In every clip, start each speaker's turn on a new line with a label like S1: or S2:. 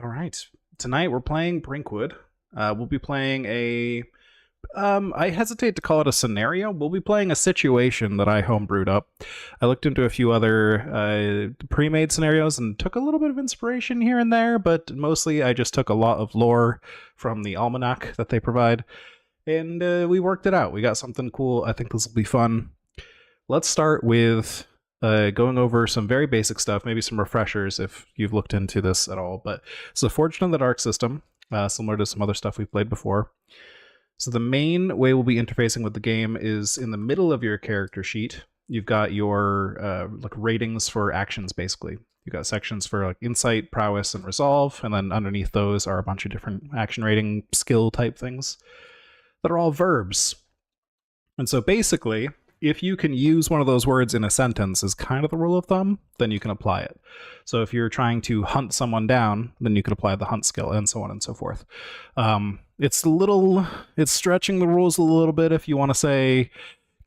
S1: All right. Tonight we're playing Brinkwood. We'll be playing a. I hesitate to call it a scenario. We'll be playing a situation that I homebrewed up. I looked into a few other pre-made scenarios and took a little bit of inspiration here and there, but mostly I just took a lot of lore from the almanac that they provide, and we worked it out. We got something cool. I think this will be fun. Let's start with going over some very basic stuff, maybe some refreshers if you've looked into this at all. But it's a Fortune in the Dark system, similar to some other stuff we've played before. So the main way we'll be interfacing with the game is in the middle of your character sheet. You've got your like ratings for actions, basically. You've got sections for like insight, prowess, and resolve, and then underneath those are a bunch of different action rating skill type things that are all verbs. And so basically, if you can use one of those words in a sentence as kind of the rule of thumb, then you can apply it. So if you're trying to hunt someone down, then you can apply the hunt skill, and so on and so forth. It's stretching the rules a little bit if you want to say,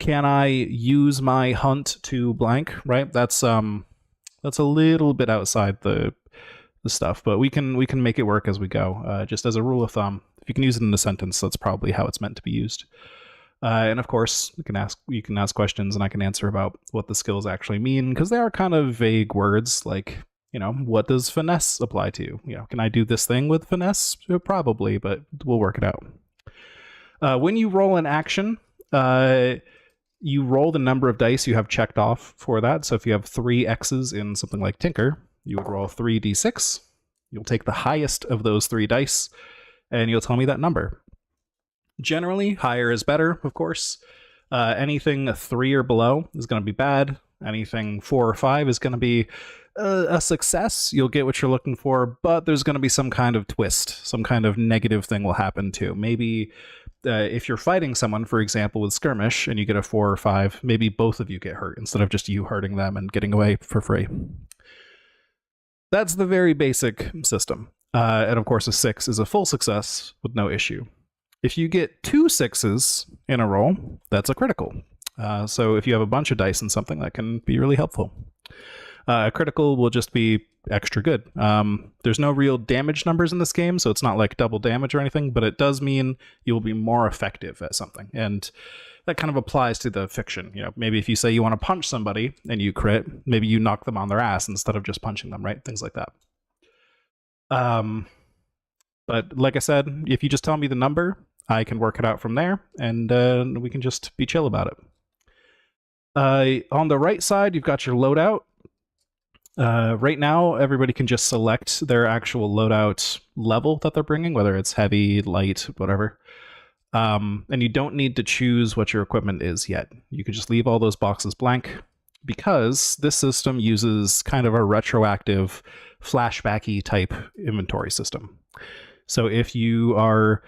S1: can I use my hunt to blank, right? That's a little bit outside the stuff, but we can make it work as we go. Just as a rule of thumb, if you can use it in a sentence, that's probably how it's meant to be used. And of course, you can ask questions, and I can answer about what the skills actually mean, because they are kind of vague words. Like, what does finesse apply to? Can I do this thing with finesse? Probably, but we'll work it out. When you roll an action, you roll the number of dice you have checked off for that. So if you have 3 X's in something like Tinker, you would roll 3d6. You'll take the highest of those 3 dice, and you'll tell me that number. Generally, higher is better, of course. Anything 3 or below is going to be bad. Anything 4 or 5 is going to be a success. You'll get what you're looking for, but there's going to be some kind of twist. Some kind of negative thing will happen too. Maybe if you're fighting someone, for example, with skirmish, and you get a 4 or 5, maybe both of you get hurt instead of just you hurting them and getting away for free. That's the very basic system. And of course, a 6 is a full success with no issue. If you get 2 6s in a roll, that's a critical. So if you have a bunch of dice in something, that can be really helpful. A critical will just be extra good. There's no real damage numbers in this game, so it's not like double damage or anything, but it does mean you will be more effective at something. And that kind of applies to the fiction. Maybe if you say you want to punch somebody and you crit, maybe you knock them on their ass instead of just punching them, right? Things like that. But like I said, if you just tell me the number, I can work it out from there, and we can just be chill about it. On the right side, you've got your loadout. Right now, everybody can just select their actual loadout level that they're bringing, whether it's heavy, light, whatever. And you don't need to choose what your equipment is yet. You can just leave all those boxes blank, because this system uses kind of a retroactive, flashbacky type inventory system. So if you are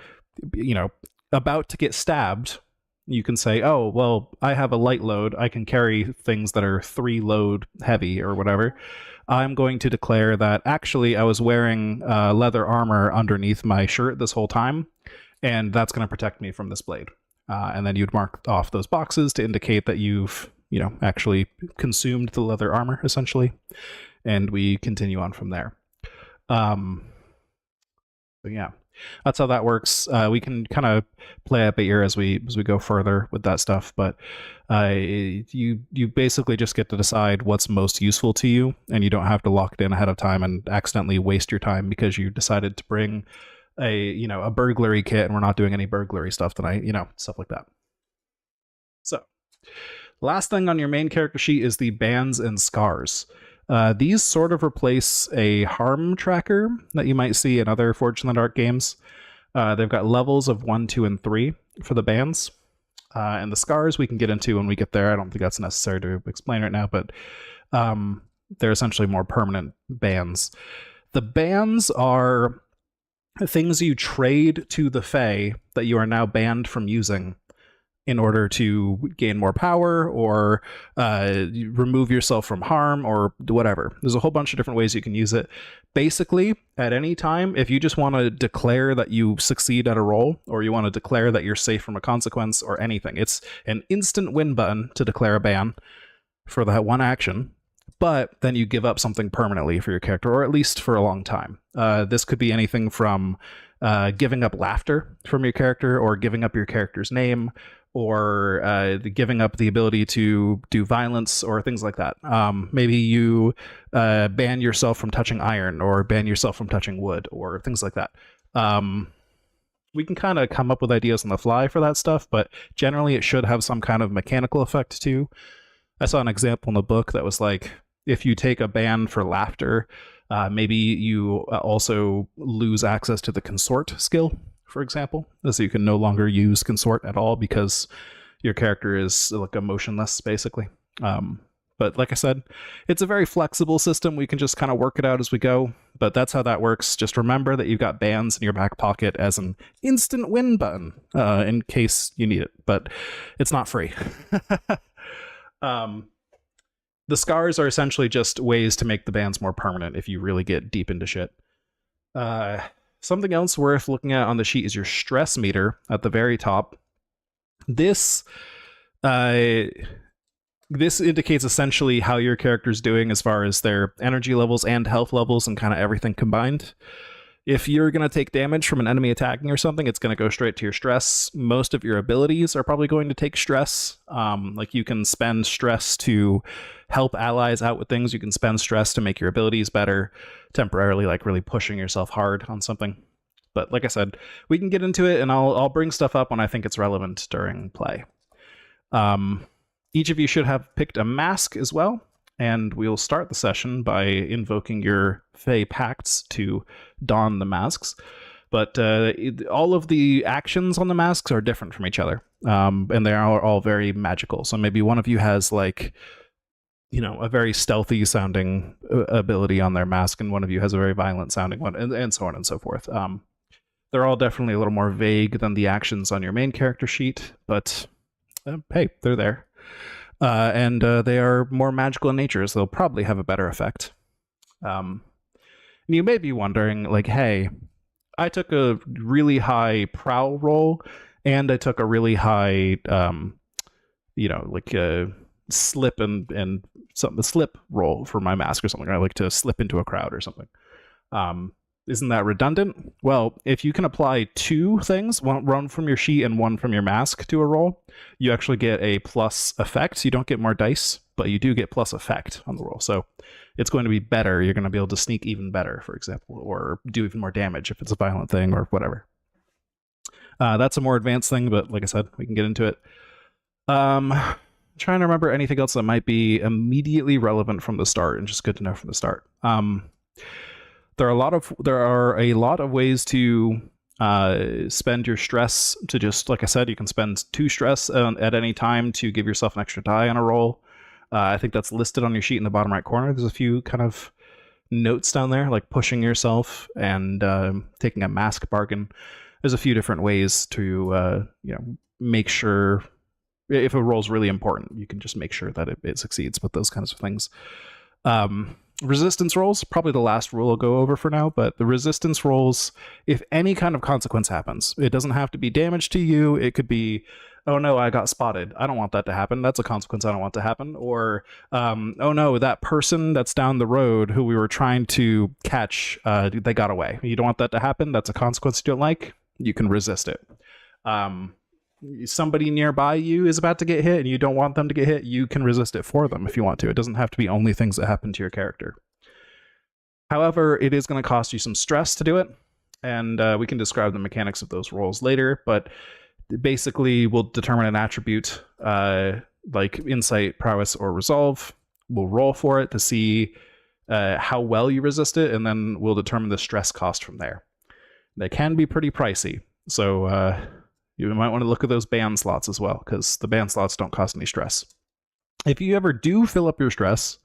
S1: about to get stabbed, you can say, oh, well, I have a light load. I can carry things that are 3 load heavy or whatever. I'm going to declare that actually I was wearing leather armor underneath my shirt this whole time, and that's going to protect me from this blade. And then you'd mark off those boxes to indicate that you've, actually consumed the leather armor, essentially. And we continue on from there. But yeah, that's how that works. We can kind of play it by ear as we go further with that stuff, but you basically just get to decide what's most useful to you, and you don't have to lock it in ahead of time and accidentally waste your time because you decided to bring a burglary kit and we're not doing any burglary stuff tonight, stuff like that. So last thing on your main character sheet is the bands and scars. These sort of replace a harm tracker that you might see in other Fortune in the Dark games. They've got levels of 1, 2, and 3 for the bands. And the scars we can get into when we get there. I don't think that's necessary to explain right now, but they're essentially more permanent bands. The bands are things you trade to the Fae that you are now banned from using in order to gain more power or remove yourself from harm or whatever. There's a whole bunch of different ways you can use it. Basically, at any time, if you just want to declare that you succeed at a roll, or you want to declare that you're safe from a consequence or anything, it's an instant win button to declare a ban for that one action. but then you give up something permanently for your character, or at least for a long time. This could be anything from giving up laughter from your character, or giving up your character's name, or giving up the ability to do violence, or things like that. Maybe you ban yourself from touching iron, or ban yourself from touching wood, or things like that. We can kind of come up with ideas on the fly for that stuff, but generally it should have some kind of mechanical effect too. I saw an example in the book that was like, if you take a ban for laughter, maybe you also lose access to the consort skill, for example. So you can no longer use consort at all because your character is like emotionless, basically. But like I said, it's a very flexible system. We can just kind of work it out as we go. But that's how that works. Just remember that you've got bans in your back pocket as an instant win button in case you need it. But it's not free. The scars are essentially just ways to make the bans more permanent if you really get deep into shit. Something else worth looking at on the sheet is your stress meter at the very top. This indicates essentially how your character's doing as far as their energy levels and health levels and kind of everything combined. If you're going to take damage from an enemy attacking or something, it's going to go straight to your stress. Most of your abilities are probably going to take stress. Like you can spend stress to help allies out with things. You can spend stress to make your abilities better temporarily, like really pushing yourself hard on something. But like I said, we can get into it, and I'll bring stuff up when I think it's relevant during play. Each of you should have picked a mask as well, and we'll start the session by invoking your Fey Pacts to don the masks. But all of the actions on the masks are different from each other, and they are all very magical. So maybe one of you has like, you know, a very stealthy sounding ability on their mask, and one of you has a very violent sounding one, and so on and so forth. They're all definitely a little more vague than the actions on your main character sheet, but hey, they're there. And they are more magical in nature, so they'll probably have a better effect. You may be wondering, like, hey, I took a really high prowl roll, and I took a really high, you know, like a slip and something, a slip roll for my mask or something. I like to slip into a crowd or something. Isn't that redundant? Well, if you can apply two things, one from your sheet and one from your mask to a roll, you actually get a plus effect. You don't get more dice, but you do get plus effect on the roll. So it's going to be better. You're going to be able to sneak even better, for example, or do even more damage if it's a violent thing or whatever. That's a more advanced thing, but like I said, we can get into it. Trying to remember anything else that might be immediately relevant from the start and just good to know from the start. There are a lot of ways to spend your stress to just, like I said, you can spend 2 stress at any time to give yourself an extra die on a roll. I think that's listed on your sheet in the bottom right corner. There's a few kind of notes down there, like pushing yourself and taking a mask bargain. There's a few different ways to you know, make sure if a roll's really important, you can just make sure that it succeeds with those kinds of things. Resistance rolls, probably the last rule I'll go over for now, but the resistance rolls, if any kind of consequence happens, it doesn't have to be damage to you. It could be, oh no, I got spotted. I don't want that to happen. That's a consequence I don't want to happen. Or, oh no, that person that's down the road who we were trying to catch, they got away. You don't want that to happen. That's a consequence you don't like. You can resist it. Somebody nearby you is about to get hit and you don't want them to get hit, you can resist it for them if you want to. It doesn't have to be only things that happen to your character. However, it is going to cost you some stress to do it, and we can describe the mechanics of those rolls later, but basically we'll determine an attribute like insight, prowess, or resolve. We'll roll for it to see how well you resist it, and then we'll determine the stress cost from there. They can be pretty pricey, so you might want to look at those ban slots as well, because the ban slots don't cost any stress. If you ever do fill up your stress,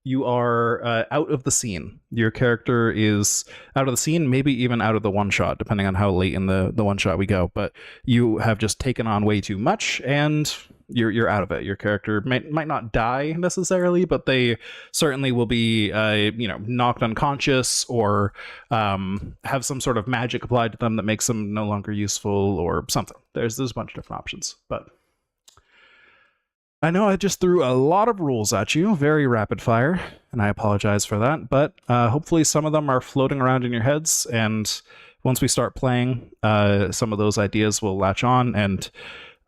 S1: you are out of the scene. Your character is out of the scene, maybe even out of the one-shot, depending on how late in the one-shot we go. But you have just taken on way too much, and you're out of it. Your character might not die necessarily, but they certainly will be you know, knocked unconscious, or have some sort of magic applied to them that makes them no longer useful or something. There's a bunch of different options, but I know I just threw a lot of rules at you, very rapid fire, and I apologize for that, but hopefully some of them are floating around in your heads, and once we start playing, some of those ideas will latch on, and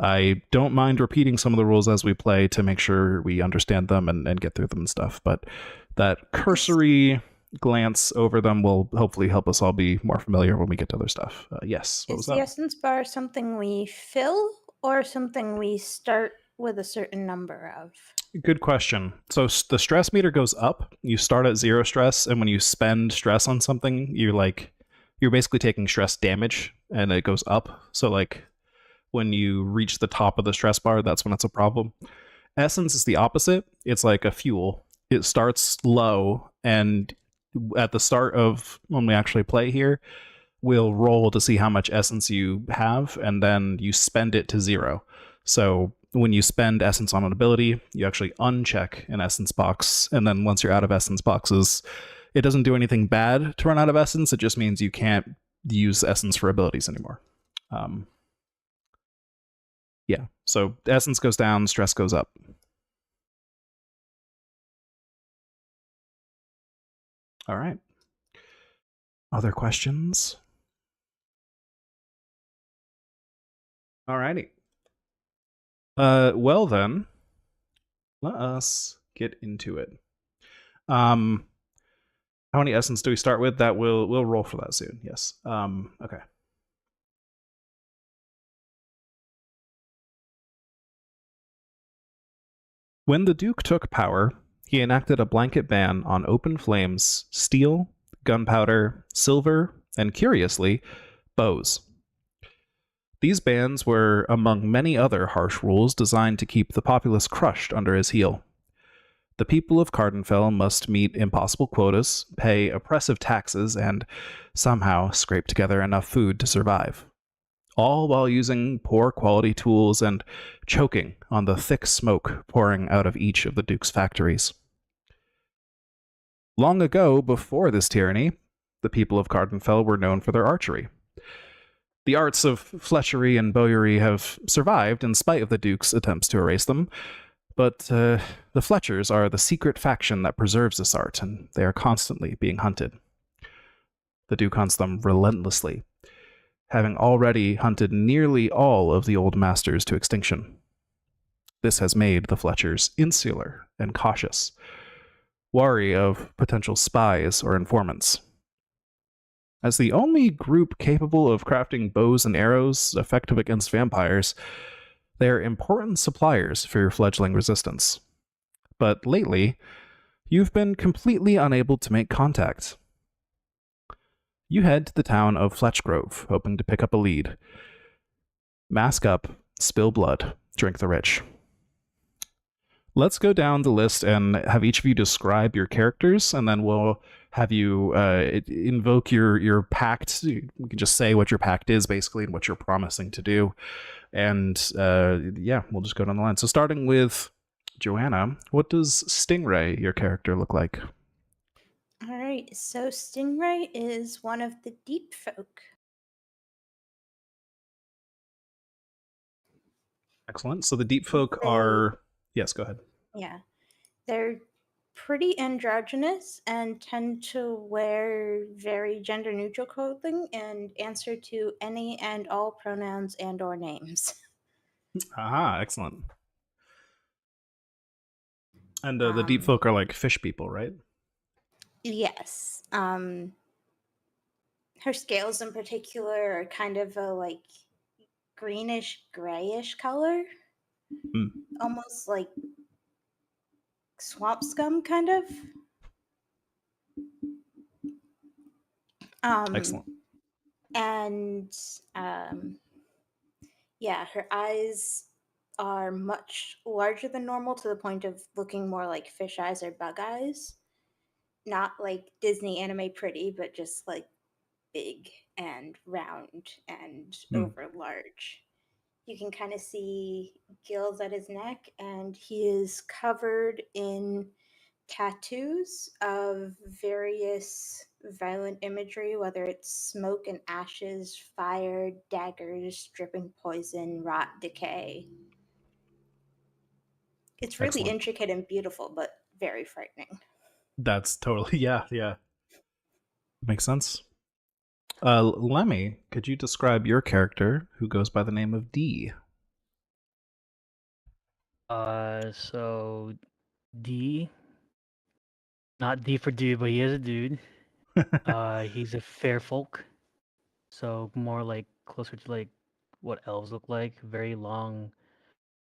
S1: I don't mind repeating some of the rules as we play to make sure we understand them and get through them and stuff, but that cursory glance over them will hopefully help us all be more familiar when we get to other stuff. Yes, what was
S2: Is the
S1: that?
S2: essence bar something we fill or something we start with a certain number of?
S1: Good question. So the stress meter goes up. You start at 0 stress, and when you spend stress on something, you're basically taking stress damage, and it goes up. So like when you reach the top of the stress bar, that's when it's a problem. Essence is the opposite. It's like a fuel. It starts low, and at the start of when we actually play here, we'll roll to see how much essence you have, and then you spend it to 0. So when you spend essence on an ability, you actually uncheck an essence box, and then once you're out of essence boxes, it doesn't do anything bad to run out of essence. It just means you can't use essence for abilities anymore. Yeah, so essence goes down, stress goes up. All right. Other questions? All righty. Well then, let us get into it. How many essence do we start with? That we'll roll for that soon. Yes. Okay. When the Duke took power, he enacted a blanket ban on open flames, steel, gunpowder, silver, and curiously, bows. These bans were among many other harsh rules designed to keep the populace crushed under his heel. The people of Cardenfell must meet impossible quotas, pay oppressive taxes, and somehow scrape together enough food to survive, all while using poor quality tools and choking on the thick smoke pouring out of each of the Duke's factories. Long ago, before this tyranny, the people of Cardenfell were known for their archery. The arts of fletchery and bowyery have survived in spite of the Duke's attempts to erase them, but the Fletchers are the secret faction that preserves this art, and they are constantly being hunted. The Duke hunts them relentlessly, having already hunted nearly all of the old masters to extinction. This has made the Fletchers insular and cautious, wary of potential spies or informants. As the only group capable of crafting bows and arrows effective against vampires, they are important suppliers for your fledgling resistance. But lately, you've been completely unable to make contact. You head to the town of Fletchgrove, hoping to pick up a lead. Mask up, spill blood, drink the rich. Let's go down the list and have each of you describe your characters, and then we'll have you invoke your pact. We can just say what your pact is, basically, and what you're promising to do. And yeah, we'll just go down the line. So starting with Joanna, what does Stingray, your character, look like?
S2: All right, so Stingray is one of the deep folk.
S1: Excellent. So the deep folk
S2: They,
S1: are... Yes, go ahead.
S2: yeah, they're pretty androgynous and tend to wear very gender neutral clothing and answer to any and all pronouns and or names.
S1: Aha, excellent. And the deep
S2: Um,
S1: folk are like fish people, right?
S2: yes. Her scales in particular are kind of a like greenish grayish color,
S1: Mm,
S2: almost like swamp scum kind of. Um
S1: excellent.
S2: and um yeah, her eyes are much larger than normal to the point of looking more like fish eyes or bug eyes. Not like Disney anime pretty, but just like big and round and
S1: Mm,
S2: over large. You can kind of see gills at his neck, and he is covered in tattoos of various violent imagery, whether it's smoke and ashes, fire, daggers, dripping poison, rot, decay. It's really
S1: Excellent.
S2: intricate and beautiful, but very frightening.
S1: That's totally yeah. Makes sense. Lemmy, could you describe your character who goes by the name of D?
S3: So D, not D for dude, but he is a dude. He's a fair folk, so more like closer to like what elves look like. Very long,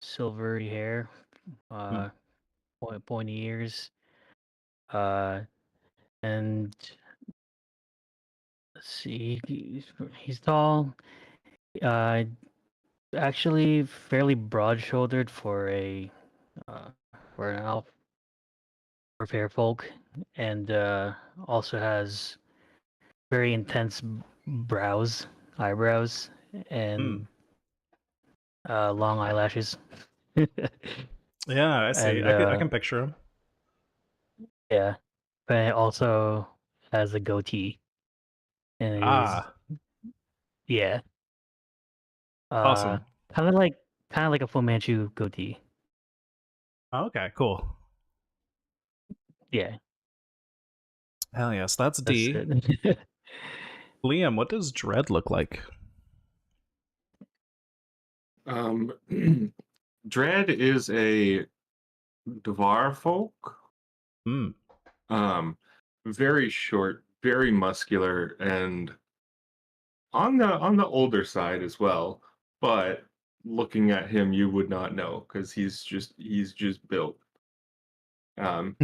S3: silvery hair,
S1: Hmm.
S3: uh, pointy ears, uh, and let's see, he's tall. Uh, Actually, fairly broad-shouldered uh, for an elf or fair folk, and also has very intense eyebrows,
S1: Hmm.
S3: and long eyelashes.
S1: Yeah, I see.
S3: And
S1: I can picture him.
S3: yeah, but it also has a goatee, and he's
S1: Ah,
S3: yeah, uh,
S1: awesome.
S3: kind of like a Fu Manchu goatee.
S1: Okay, cool.
S3: Yeah,
S1: Hell yes, that's
S3: that's
S1: D.
S3: it.
S1: Liam, what does Dread look like?
S4: Um, Dread is a Dvar folk.
S1: Hmm.
S4: Um, very short, very muscular, and on the older side as well. But looking at him, you would not know because he's just built.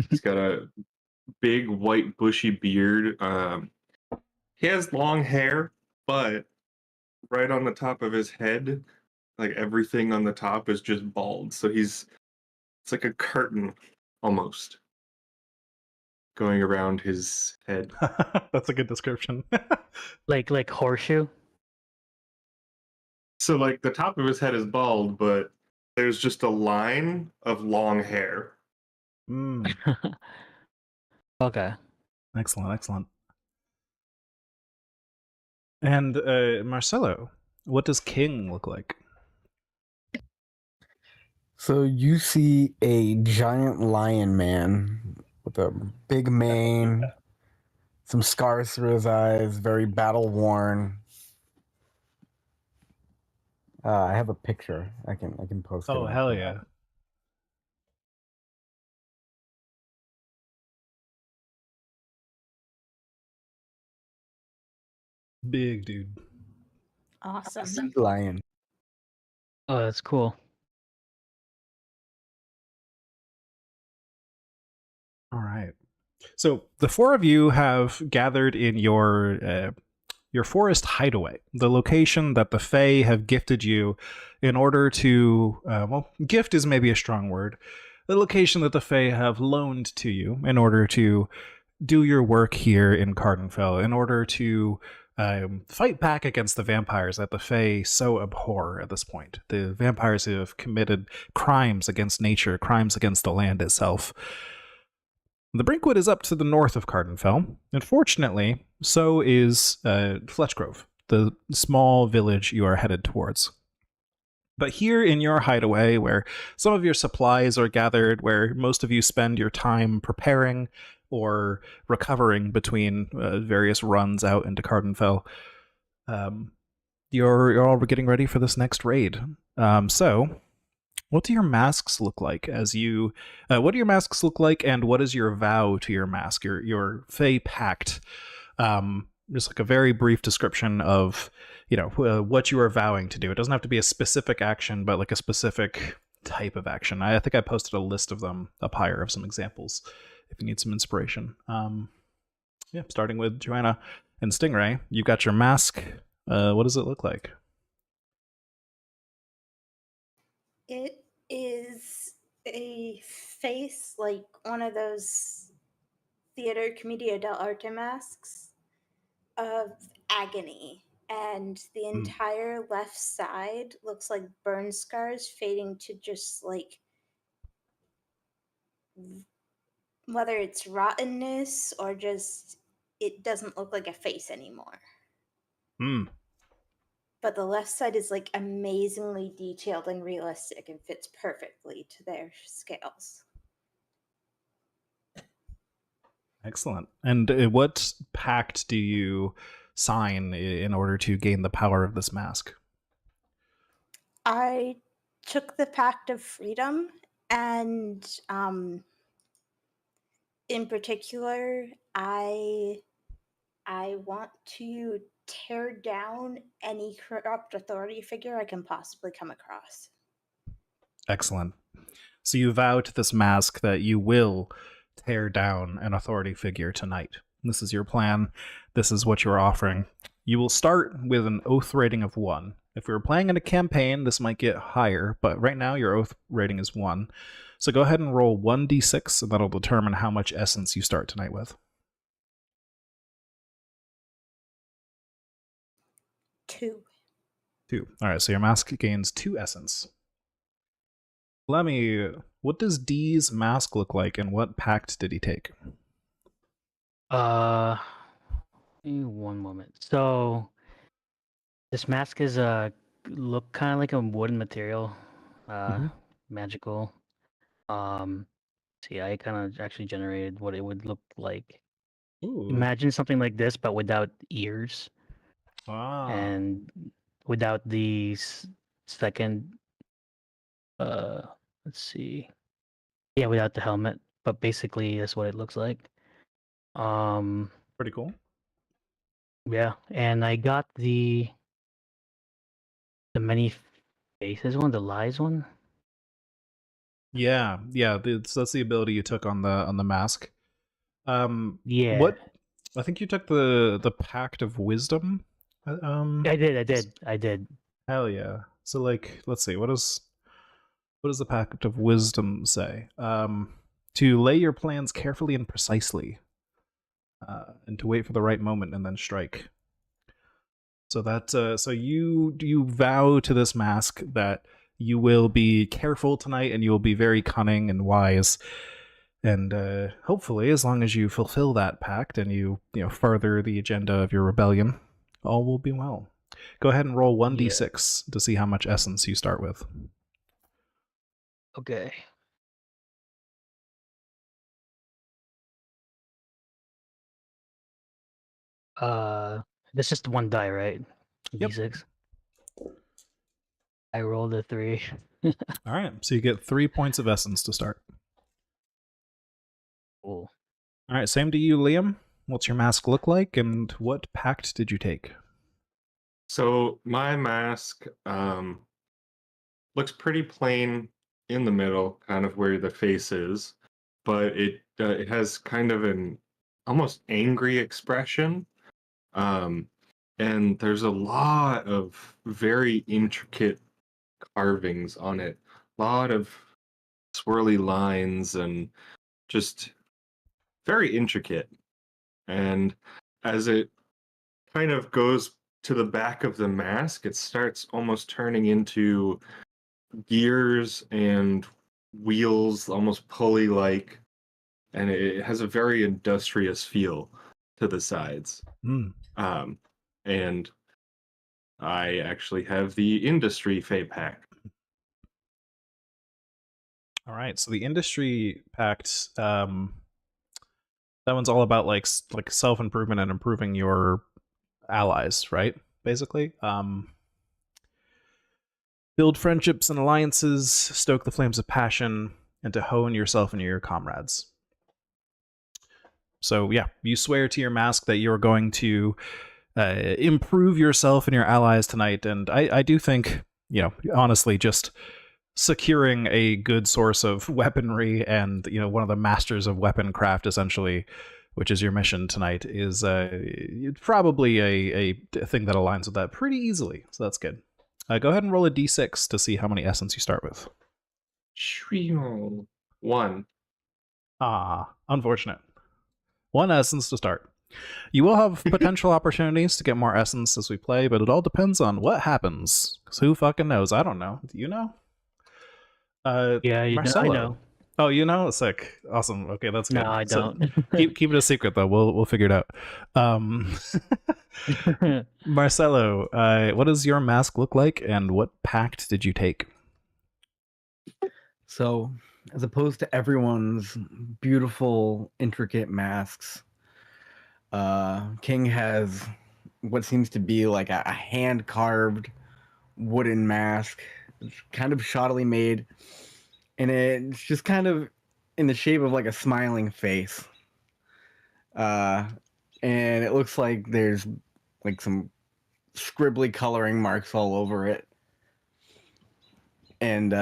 S4: He's got a big white bushy beard. He has long hair, but right on the top of his head, like everything on the top is just bald. So it's like a curtain almost going around his head.
S1: That's a good description.
S3: like horseshoe.
S4: So like the top of his head is bald, but there's just a line of long hair.
S1: Hmm.
S3: Okay.
S1: Excellent, excellent. And Marcelo, what does King look like?
S5: So you see a giant lion man with a big mane, some scars through his eyes, very battle worn. I have a picture. I can post it.
S1: Oh,
S5: in the
S1: hell
S5: chat.
S1: yeah. Big dude.
S2: Awesome.
S5: Sea lion.
S3: Oh, that's cool.
S1: All right. So the four of you have gathered in your forest hideaway, the location that the Fae have gifted you in order to, well, gift is maybe a strong word, the location that the Fae have loaned to you in order to do your work here in Cardenfell, in order to fight back against the vampires that the Fae so abhor at this point. The vampires who have committed crimes against nature, crimes against the land itself. The Brinkwood is up to the north of Cardenfell, and fortunately, so is Fletchgrove, the small village you are headed towards. But here in your hideaway, where some of your supplies are gathered, where most of you spend your time preparing or recovering between various runs out into Cardenfell, you're all getting ready for this next raid. So what do your masks look like as you? What do your masks look like, and what is your vow to your mask? Your Fey pact. Just like a very brief description of, what you are vowing to do. It doesn't have to be a specific action, but like a specific type of action. I think I posted a list of them up higher of some examples if you need some inspiration. Yeah, starting with Joanna and Stingray. You got your mask. What does it look like?
S2: It is a face like one of those theater commedia dell'arte masks of agony, and the
S1: Mm.
S2: entire left side looks like burn scars fading to just like whether it's rottenness or just it doesn't look like a face anymore.
S1: Mm.
S2: but the left side is like amazingly detailed and realistic and fits perfectly to their scales.
S1: Excellent. And what pact do you sign in order to gain the power of this mask?
S2: I took the Pact of Freedom, and in particular, I want to tear down any corrupt authority figure I can possibly come across.
S1: Excellent. So you vow to this mask that you will tear down an authority figure tonight. This is your plan. This is what you're offering. You will start with an oath rating of 1. If we were playing in a campaign, this might get higher, but right now your oath rating is 1. So go ahead and roll 1d6, and that'll determine how much essence you start tonight with.
S2: 2.
S1: 2. Alright, so your mask gains 2 essence. Lemmy, what does D's mask look like, and what pact did he take?
S3: Give me one moment. So this mask is look kind of like a wooden material, magical. See, I kind of actually generated what it would look like.
S1: Ooh.
S3: Imagine something like this, but without ears and without the second. Let's see. Yeah, without the helmet, but basically that's what it looks like.
S1: Pretty cool.
S3: Yeah, and I got the many faces one, the lies one.
S1: Yeah, that's the ability you took on the mask.
S3: Yeah.
S1: What? I think you took the Pact of Wisdom.
S3: I did.
S1: Hell yeah. So like, let's see, what does the Pact of Wisdom say? To lay your plans carefully and precisely, and to wait for the right moment and then strike. So that so you vow to this mask that you will be careful tonight and you will be very cunning and wise, and hopefully, as long as you fulfill that pact and you further the agenda of your rebellion, all will be well. Go ahead and roll 1d6 to see how much essence you start with.
S3: Okay. That's just one die, right?
S1: Yep.
S3: D6. I rolled a 3.
S1: All right, so you get 3 points of essence to start.
S3: Cool.
S1: All right, same to you, Liam. What's your mask look like, and what pact did you take?
S4: So my mask looks pretty plain in the middle, kind of where the face is, but it has kind of an almost angry expression, and there's a lot of very intricate carvings on it, a lot of swirly lines, and just very intricate. And as it kind of goes to the back of the mask, it starts almost turning into gears and wheels, almost pulley-like, and it has a very industrious feel to the sides. And I actually have the industry Fey pack.
S1: All right, so the industry pact, that one's all about like self-improvement and improving your allies, right? Basically, build friendships and alliances, stoke the flames of passion, and to hone yourself and your comrades. So yeah, you swear to your mask that you're going to improve yourself and your allies tonight, and I do think, honestly, just securing a good source of weaponry and one of the masters of weapon craft, essentially, which is your mission tonight, is probably a thing that aligns with that pretty easily. So that's good. Go ahead and roll a d6 to see how many essence you start with.
S4: 1.
S1: Unfortunate. 1 essence to start. You will have potential opportunities to get more essence as we play, but it all depends on what happens. Because who fucking knows? I don't know. Do you know?
S3: Yeah,
S1: Marcelo,
S3: I know.
S1: Oh, you know, sick, awesome. Okay, that's good.
S3: No, I
S1: So
S3: don't.
S1: keep it a secret though. We'll figure it out. Marcelo, what does your mask look like, and what pact did you take?
S5: So, as opposed to everyone's beautiful, intricate masks, King has what seems to be like a hand carved wooden mask. It's kind of shoddily made, and it's just kind of in the shape of like a smiling face. And it looks like there's like some scribbly coloring marks all over it. And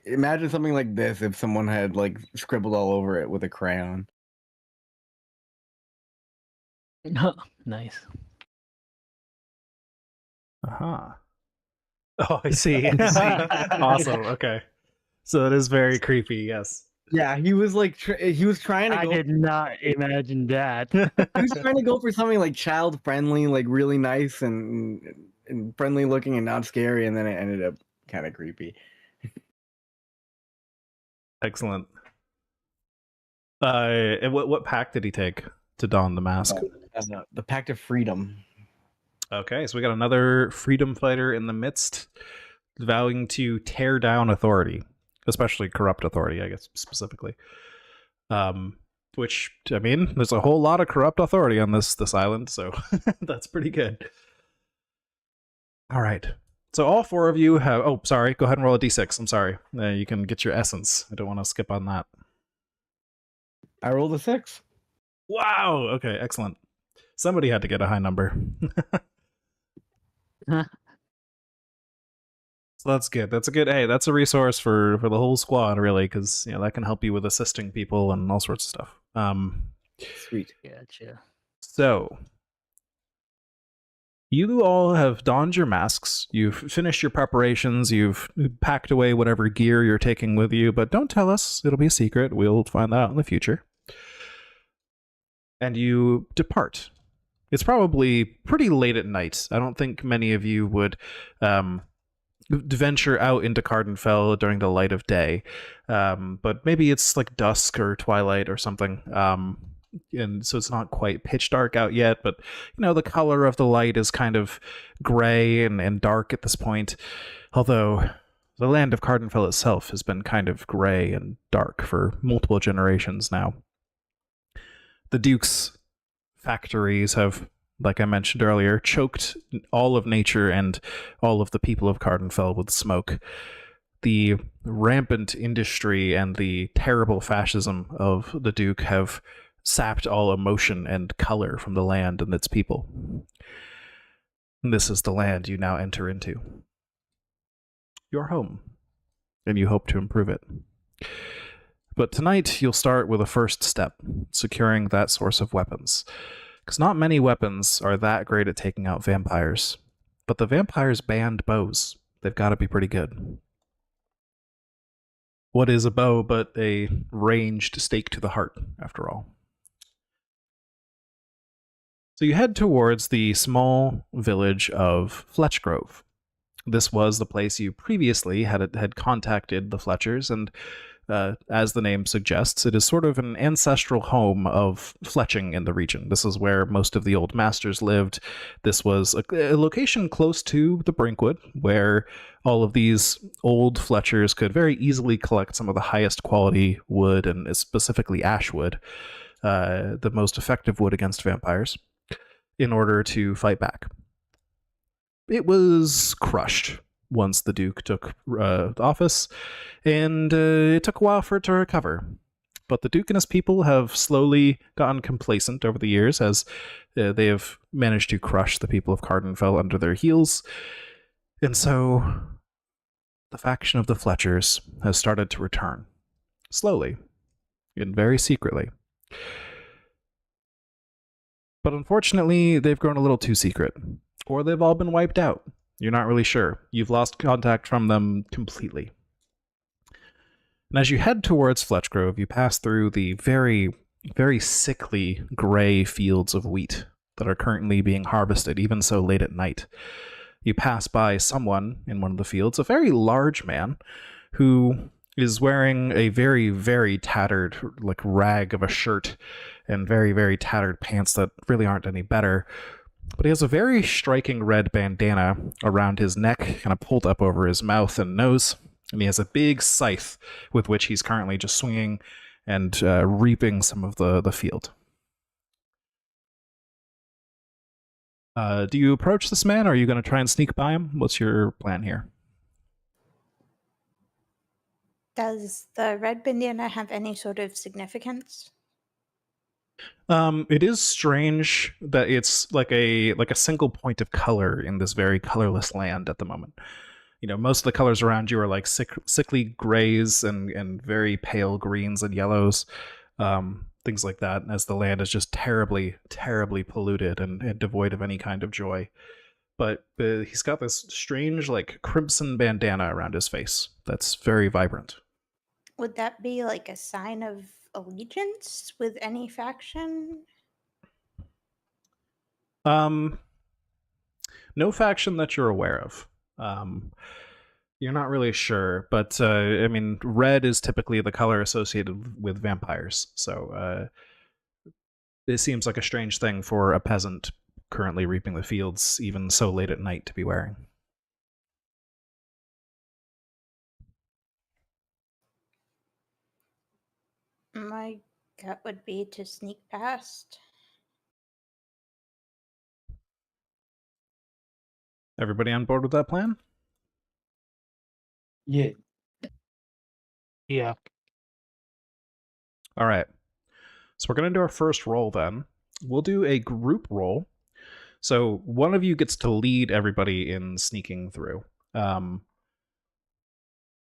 S5: imagine something like this if someone had like scribbled all over it with a crayon.
S3: Nice.
S1: Uh-huh. Oh, I see. Awesome. Okay. So it is very creepy. Yes.
S5: Yeah, he was like he was trying to
S3: I
S5: go.
S3: did not imagine that.
S5: He was trying to go for something like child friendly, like really nice and friendly looking and not scary, and then it ended up kind of creepy.
S1: Excellent. And what pact did he take to don the mask?
S5: The Pact of Freedom.
S1: Okay, so we got another freedom fighter in the midst, vowing to tear down authority, especially corrupt authority, I guess specifically. Which, I mean, there's a whole lot of corrupt authority on this island, so that's pretty good. All right. So all four of you have... Oh, sorry. Go ahead and roll a d6. I'm sorry. You can get your essence. I don't want to skip on that.
S5: I rolled a 6.
S1: Wow. Okay, excellent. Somebody had to get a high number. So that's good. That's a good... Hey, that's a resource for the whole squad, really, because that can help you with assisting people and all sorts of stuff.
S5: Sweet.
S3: Gotcha.
S1: So... You all have donned your masks, you've finished your preparations, you've packed away whatever gear you're taking with you, but don't tell us, it'll be a secret, we'll find that out in the future. And you depart. It's probably pretty late at night. I don't think many of you would venture out into Cardenfell during the light of day, but maybe it's like dusk or twilight or something. And so it's not quite pitch dark out yet, but the color of the light is kind of gray and dark at this point, although the land of Cardenfell itself has been kind of gray and dark for multiple generations now. The Duke's factories have, like I mentioned earlier, choked all of nature and all of the people of Cardenfell with smoke. The rampant industry and the terrible fascism of the Duke have sapped all emotion and color from the land and its people. This is the land you now enter into. Your home, and you hope to improve it. But tonight you'll start with a first step, securing that source of weapons. Because not many weapons are that great at taking out vampires. But the vampires banned bows. They've got to be pretty good. What is a bow but a ranged stake to the heart, after all? So you head towards the small village of Fletchgrove. This was the place you previously had contacted the Fletchers, and as the name suggests, it is sort of an ancestral home of fletching in the region. This is where most of the old masters lived. This was a location close to the Brinkwood, where all of these old Fletchers could very easily collect some of the highest quality wood, and specifically ash wood, the most effective wood against vampires, in order to fight back. It was crushed once the Duke took office, and it took a while for it to recover. But the Duke and his people have slowly gotten complacent over the years as they have managed to crush the people of Cardenfell under their heels. And so the faction of the Fletchers has started to return, slowly, and very secretly. But unfortunately, they've grown a little too secret, or they've all been wiped out. You're not really sure. You've lost contact from them completely. And as you head towards Fletchgrove, you pass through the very, very sickly gray fields of wheat that are currently being harvested, even so late at night. You pass by someone in one of the fields, a very large man, who is wearing a very, very tattered, like, rag of a shirt and very, very tattered pants that really aren't any better. But he has a very striking red bandana around his neck, kind of pulled up over his mouth and nose. And he has a big scythe with which he's currently just swinging and reaping some of the field. Do you approach this man, or are you going to try and sneak by him? What's your plan here?
S2: Does the red bandana have any sort of significance?
S1: It is strange that it's like a single point of color in this very colorless land at the moment. You know, most of the colors around you are like sickly grays and very pale greens and yellows, things like that, as the land is just terribly, terribly polluted and devoid of any kind of joy. But he's got this strange, like, crimson bandana around his face that's very vibrant.
S2: Would that be like a sign of allegiance with any faction?
S1: No faction that you're aware of. You're not really sure, but I mean, red is typically the color associated with vampires, so it seems like a strange thing for a peasant currently reaping the fields, even so late at night, to be wearing.
S2: My gut would be to sneak past.
S1: Everybody on board with that plan?
S5: Yeah.
S3: Yeah.
S1: All right. So we're going to do our first roll then. We'll do a group roll. So one of you gets to lead everybody in sneaking through.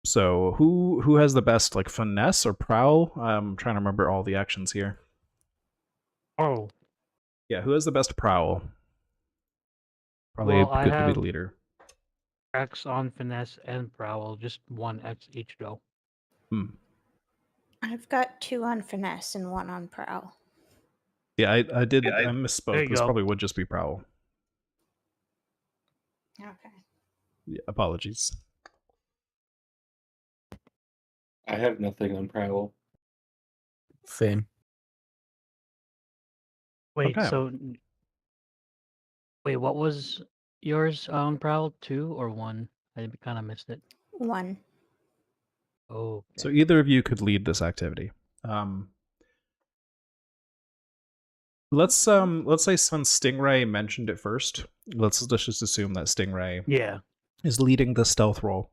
S1: So who has the best, like, finesse or prowl? I'm trying to remember all the actions here.
S3: Oh.
S1: Yeah, who has the best prowl? Probably
S3: Well, I
S1: good to be
S3: have
S1: the leader.
S3: X on finesse and prowl, just one X each though.
S2: I've got 2 on finesse and 1 on prowl.
S1: Yeah, I
S3: There
S1: misspoke.
S3: you
S1: This
S3: go.
S1: probably would just be prowl.
S2: Okay.
S1: Yeah, apologies.
S4: I have nothing on Prowl.
S5: Same.
S3: Wait,
S1: Okay.
S3: so what was yours on prowl? 2 or 1? I kind of missed it.
S2: 1.
S3: Oh.
S1: So either of you could lead this activity. Let's say since Stingray mentioned it first, let's just assume that Stingray
S3: Yeah.
S1: is leading the stealth roll.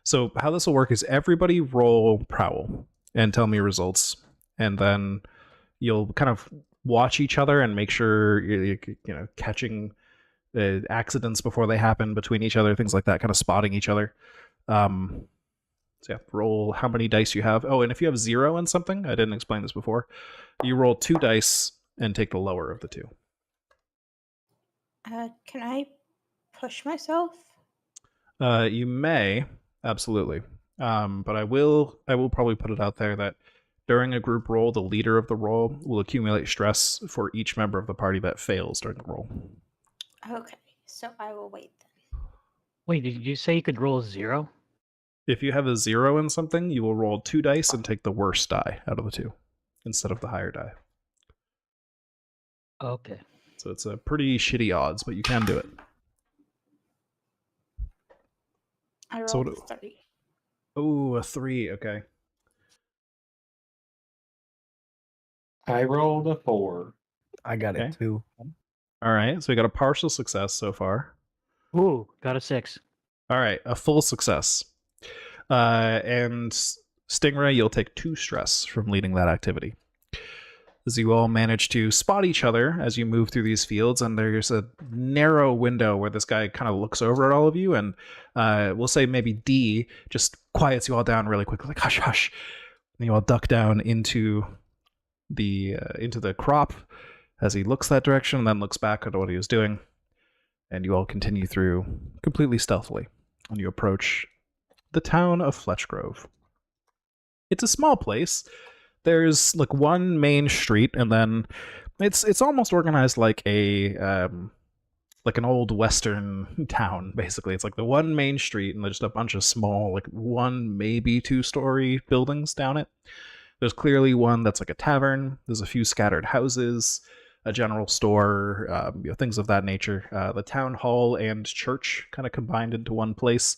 S1: So how this will work is everybody roll prowl and tell me results, and then you'll kind of watch each other and make sure you know, catching accidents before they happen between each other, things like that, kind of spotting each other. So yeah, roll how many dice you have. Oh, and if you have 0 in something, I didn't explain this before, you roll 2 dice and take the lower of the 2.
S2: Can I push myself?
S1: You may, absolutely. But I will probably put it out there that during a group roll, the leader of the roll will accumulate stress for each member of the party that fails during the roll.
S2: Okay, so I will wait then.
S3: Wait, did you say you could roll 0?
S1: If you have a 0 in something, you will roll 2 dice and take the worst die out of the 2 instead of the higher die.
S3: Okay.
S1: So it's a pretty shitty odds, but you can do it.
S2: I rolled
S1: So
S2: a 3.
S1: Oh, a 3, okay.
S4: I rolled a 4.
S5: I got
S1: Okay.
S5: it too.
S1: All right, so we got a partial success so far.
S3: Ooh, got a 6.
S1: All right, a full success. And Stingray, you'll take 2 stress from leading that activity. As you all manage to spot each other as you move through these fields, and there's a narrow window where this guy kind of looks over at all of you, and we'll say maybe D just quiets you all down really quickly, like hush, hush. And you all duck down into the crop as he looks that direction, and then looks back at what he was doing, and you all continue through completely stealthily, and you approach the town of Fletchgrove. It's a small place. There's like one main street, and then it's almost organized like a like an old western town, basically. It's like the one main street and there's just a bunch of small, like one, maybe 2-story buildings down it. There's clearly one that's like a tavern. There's a few scattered houses, a general store, things of that nature. The town hall and church kind of combined into one place,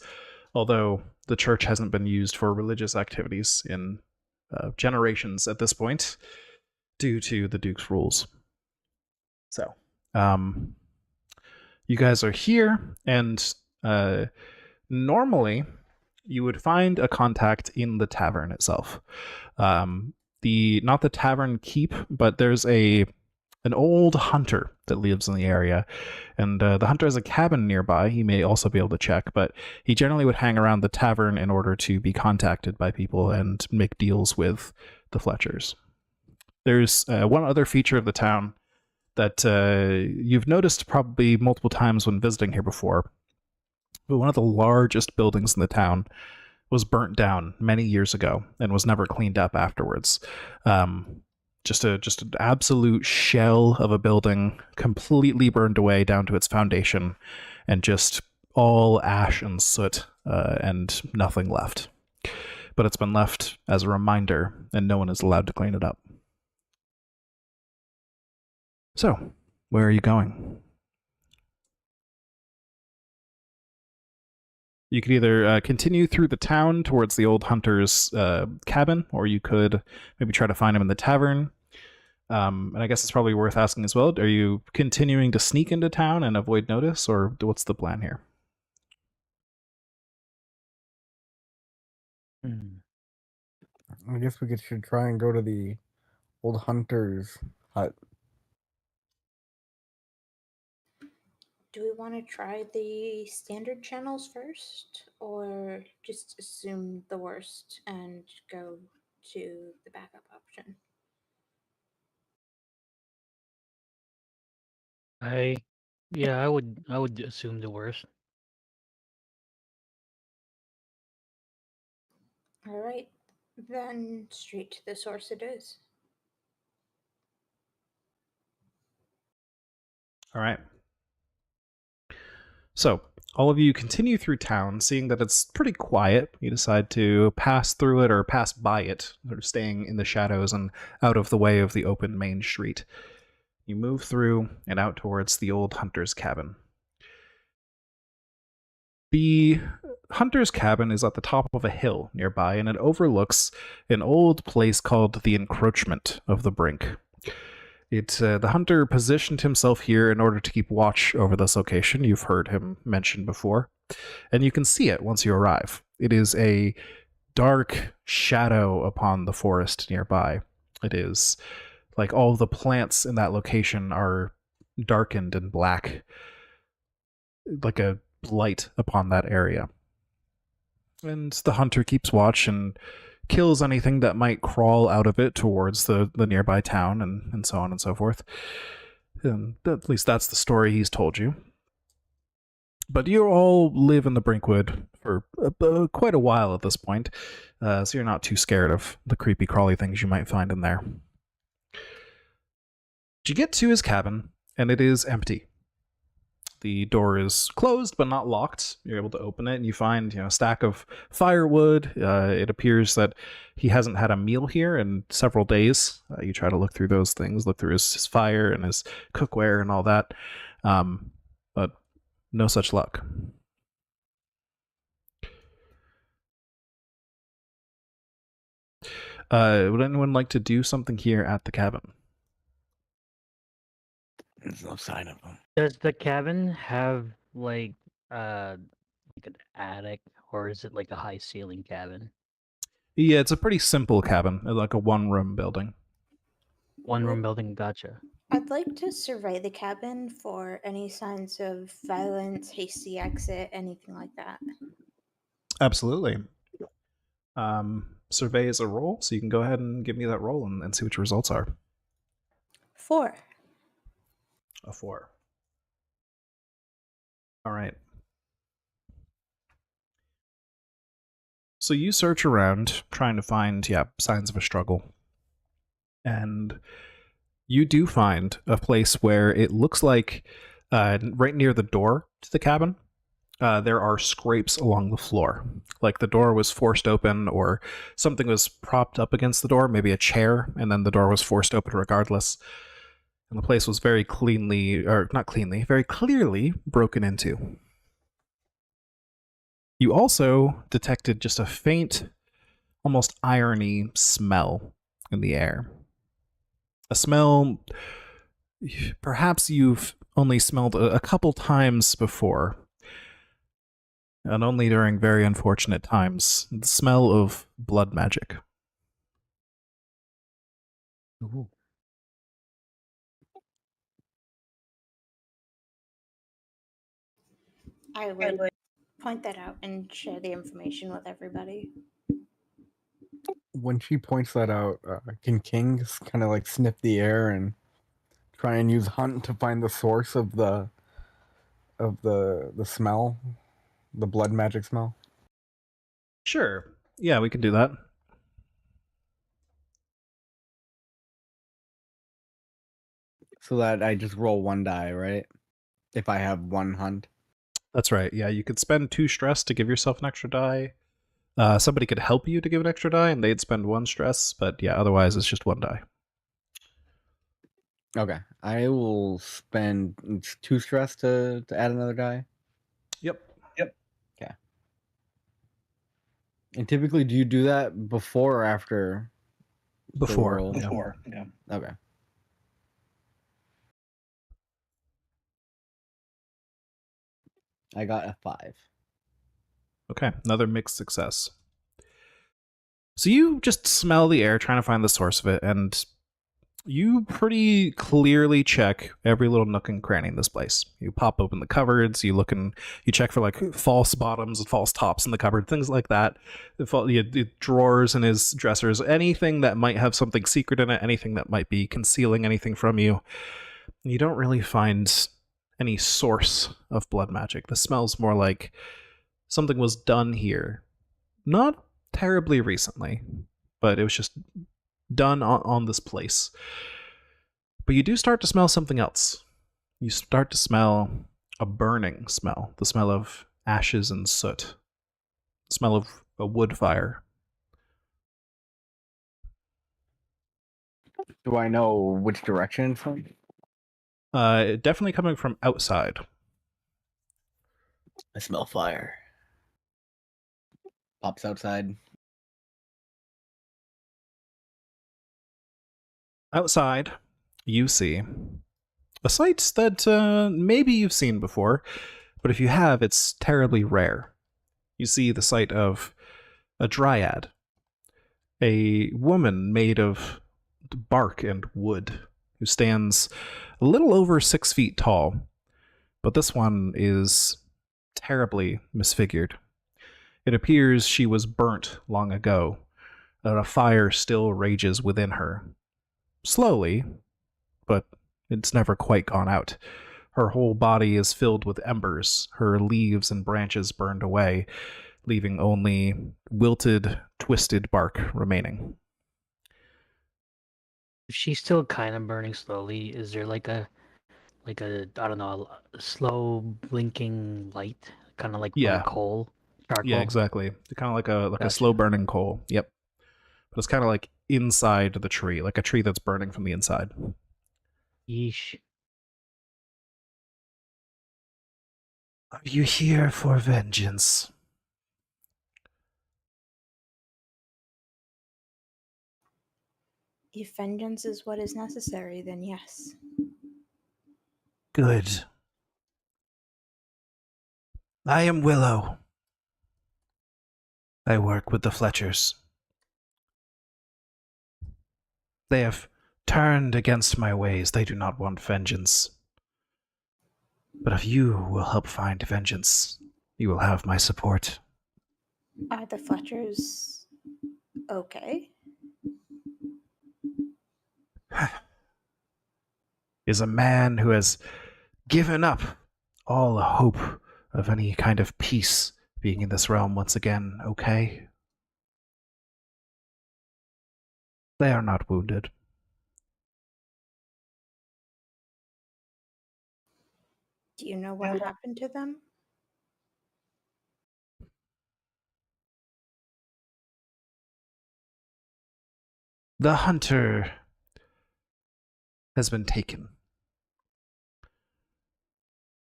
S1: although the church hasn't been used for religious activities in generations at this point due to the Duke's rules. So, you guys are here, and normally you would find a contact in the tavern itself. Not the tavern keep, but there's an old hunter that lives in the area, and the hunter has a cabin nearby. He may also be able to check, but he generally would hang around the tavern in order to be contacted by people and make deals with the Fletchers. There's one other feature of the town that you've noticed probably multiple times when visiting here before. But one of the largest buildings in the town was burnt down many years ago and was never cleaned up afterwards. Just an absolute shell of a building, completely burned away down to its foundation, and just all ash and soot and nothing left. But it's been left as a reminder, and no one is allowed to clean it up. So, where are you going? You could either continue through the town towards the old hunter's cabin, or you could maybe try to find him in the tavern. And I guess it's probably worth asking as well, are you continuing to sneak into town and avoid notice, or what's the plan here?
S5: I guess we should try and go to the old hunter's hut.
S2: Do we want to try the standard channels first, or just assume the worst and go to the backup option?
S3: I would assume the worst.
S2: All right, then straight to the source it is.
S1: All right. So, all of you continue through town, seeing that it's pretty quiet. You decide to pass through it or pass by it, sort of staying in the shadows and out of the way of the open main street. You move through and out towards the old hunter's cabin. The hunter's cabin is at the top of a hill nearby, and it overlooks an old place called the Encroachment of the Brink. The hunter positioned himself here in order to keep watch over this location. You've heard him mention before, and you can see it once you arrive. It is a dark shadow upon the forest nearby. It is like all the plants in that location are darkened and black, like a light upon that area. And the hunter keeps watch and kills anything that might crawl out of it towards the nearby town, and so on and so forth. And at least that's the story he's told you. But you all live in the Brinkwood for quite a while at this point, so you're not too scared of the creepy crawly things you might find in there. You get to his cabin, and it is empty. The door is closed, but not locked. You're able to open it, and you find a stack of firewood. It appears that he hasn't had a meal here in several days. You try to look through those things, look through his fire and his cookware and all that, but no such luck. Would anyone like to do something here at the cabin?
S5: There's no sign of him.
S3: Does the cabin have like an attic, or is it like a high ceiling cabin?
S1: Yeah, it's a pretty simple cabin, like a one-room building.
S3: One room building, gotcha.
S2: I'd like to survey the cabin for any signs of violence, hasty exit, anything like that.
S1: Absolutely. Survey is a roll, so you can go ahead and give me that roll and see what your results are.
S2: 4.
S1: A 4. All right. So you search around, trying to find, signs of a struggle. And you do find a place where it looks like Right near the door to the cabin, there are scrapes along the floor. Like the door was forced open, or something was propped up against the door, maybe a chair, and then the door was forced open regardless. And the place was very cleanly, or not cleanly, very clearly broken into. You also detected just a faint, almost irony smell in the air. A smell perhaps you've only smelled a couple times before, and only during very unfortunate times. The smell of blood magic.
S3: Ooh.
S2: I would point that out and share the information with everybody.
S5: When she points that out, can King kind of like sniff the air and try and use hunt to find the source of the smell, the blood magic smell?
S1: Sure. Yeah, we can do that.
S5: So that I just roll 1 die, right? If I have 1 hunt.
S1: That's right. Yeah, you could spend 2 stress to give yourself an extra die. Somebody could help you to give an extra die, and they'd spend 1 stress, but yeah, otherwise it's just 1 die.
S5: Okay, I will spend 2 stress to add another die.
S1: Yep.
S5: Okay. And typically, do you do that before or after? the
S1: Before.
S5: roll?
S1: Yeah.
S6: Before, yeah.
S5: Okay. I got a 5.
S1: Okay, another mixed success. So you just smell the air trying to find the source of it, and you pretty clearly check every little nook and cranny in this place. You pop open the cupboards, you check for like false bottoms and false tops in the cupboard, things like that. The drawers in his dressers, anything that might have something secret in it, anything that might be concealing anything from you. You don't really find any source of blood magic. The smell's more like something was done here. Not terribly recently, but it was just done on this place. But you do start to smell something else. You start to smell a burning smell, the smell of ashes and soot, the smell of a wood fire.
S5: Do I know which direction it's from?
S1: Definitely coming from outside.
S5: I smell fire. Pops outside.
S1: Outside, you see a sight that maybe you've seen before, but if you have, it's terribly rare. You see the sight of a dryad, a woman made of bark and wood, who stands a little over 6 feet tall, but this one is terribly misfigured. It appears she was burnt long ago, and a fire still rages within her. Slowly, but it's never quite gone out. Her whole body is filled with embers, her leaves and branches burned away, leaving only wilted, twisted bark remaining.
S3: If she's still kind of burning slowly, is there like a I don't know, a slow blinking light, kind of like from
S1: Yeah.
S3: a coal, charcoal?
S1: Yeah, exactly. Kind of like a
S3: Gotcha.
S1: slow burning coal. Yep. But it's kind of like inside the tree, like a tree that's burning from the inside.
S3: Yeesh.
S1: Are you here for vengeance?
S2: If vengeance is what is necessary, then yes.
S1: Good. I am Willow. I work with the Fletchers. They have turned against my ways. They do not want vengeance. But if you will help find vengeance, you will have my support.
S2: Are the Fletchers okay?
S1: Is a man who has given up all hope of any kind of peace being in this realm once again okay? They are not wounded.
S2: Do you know what happened to them?
S1: The hunter has been taken.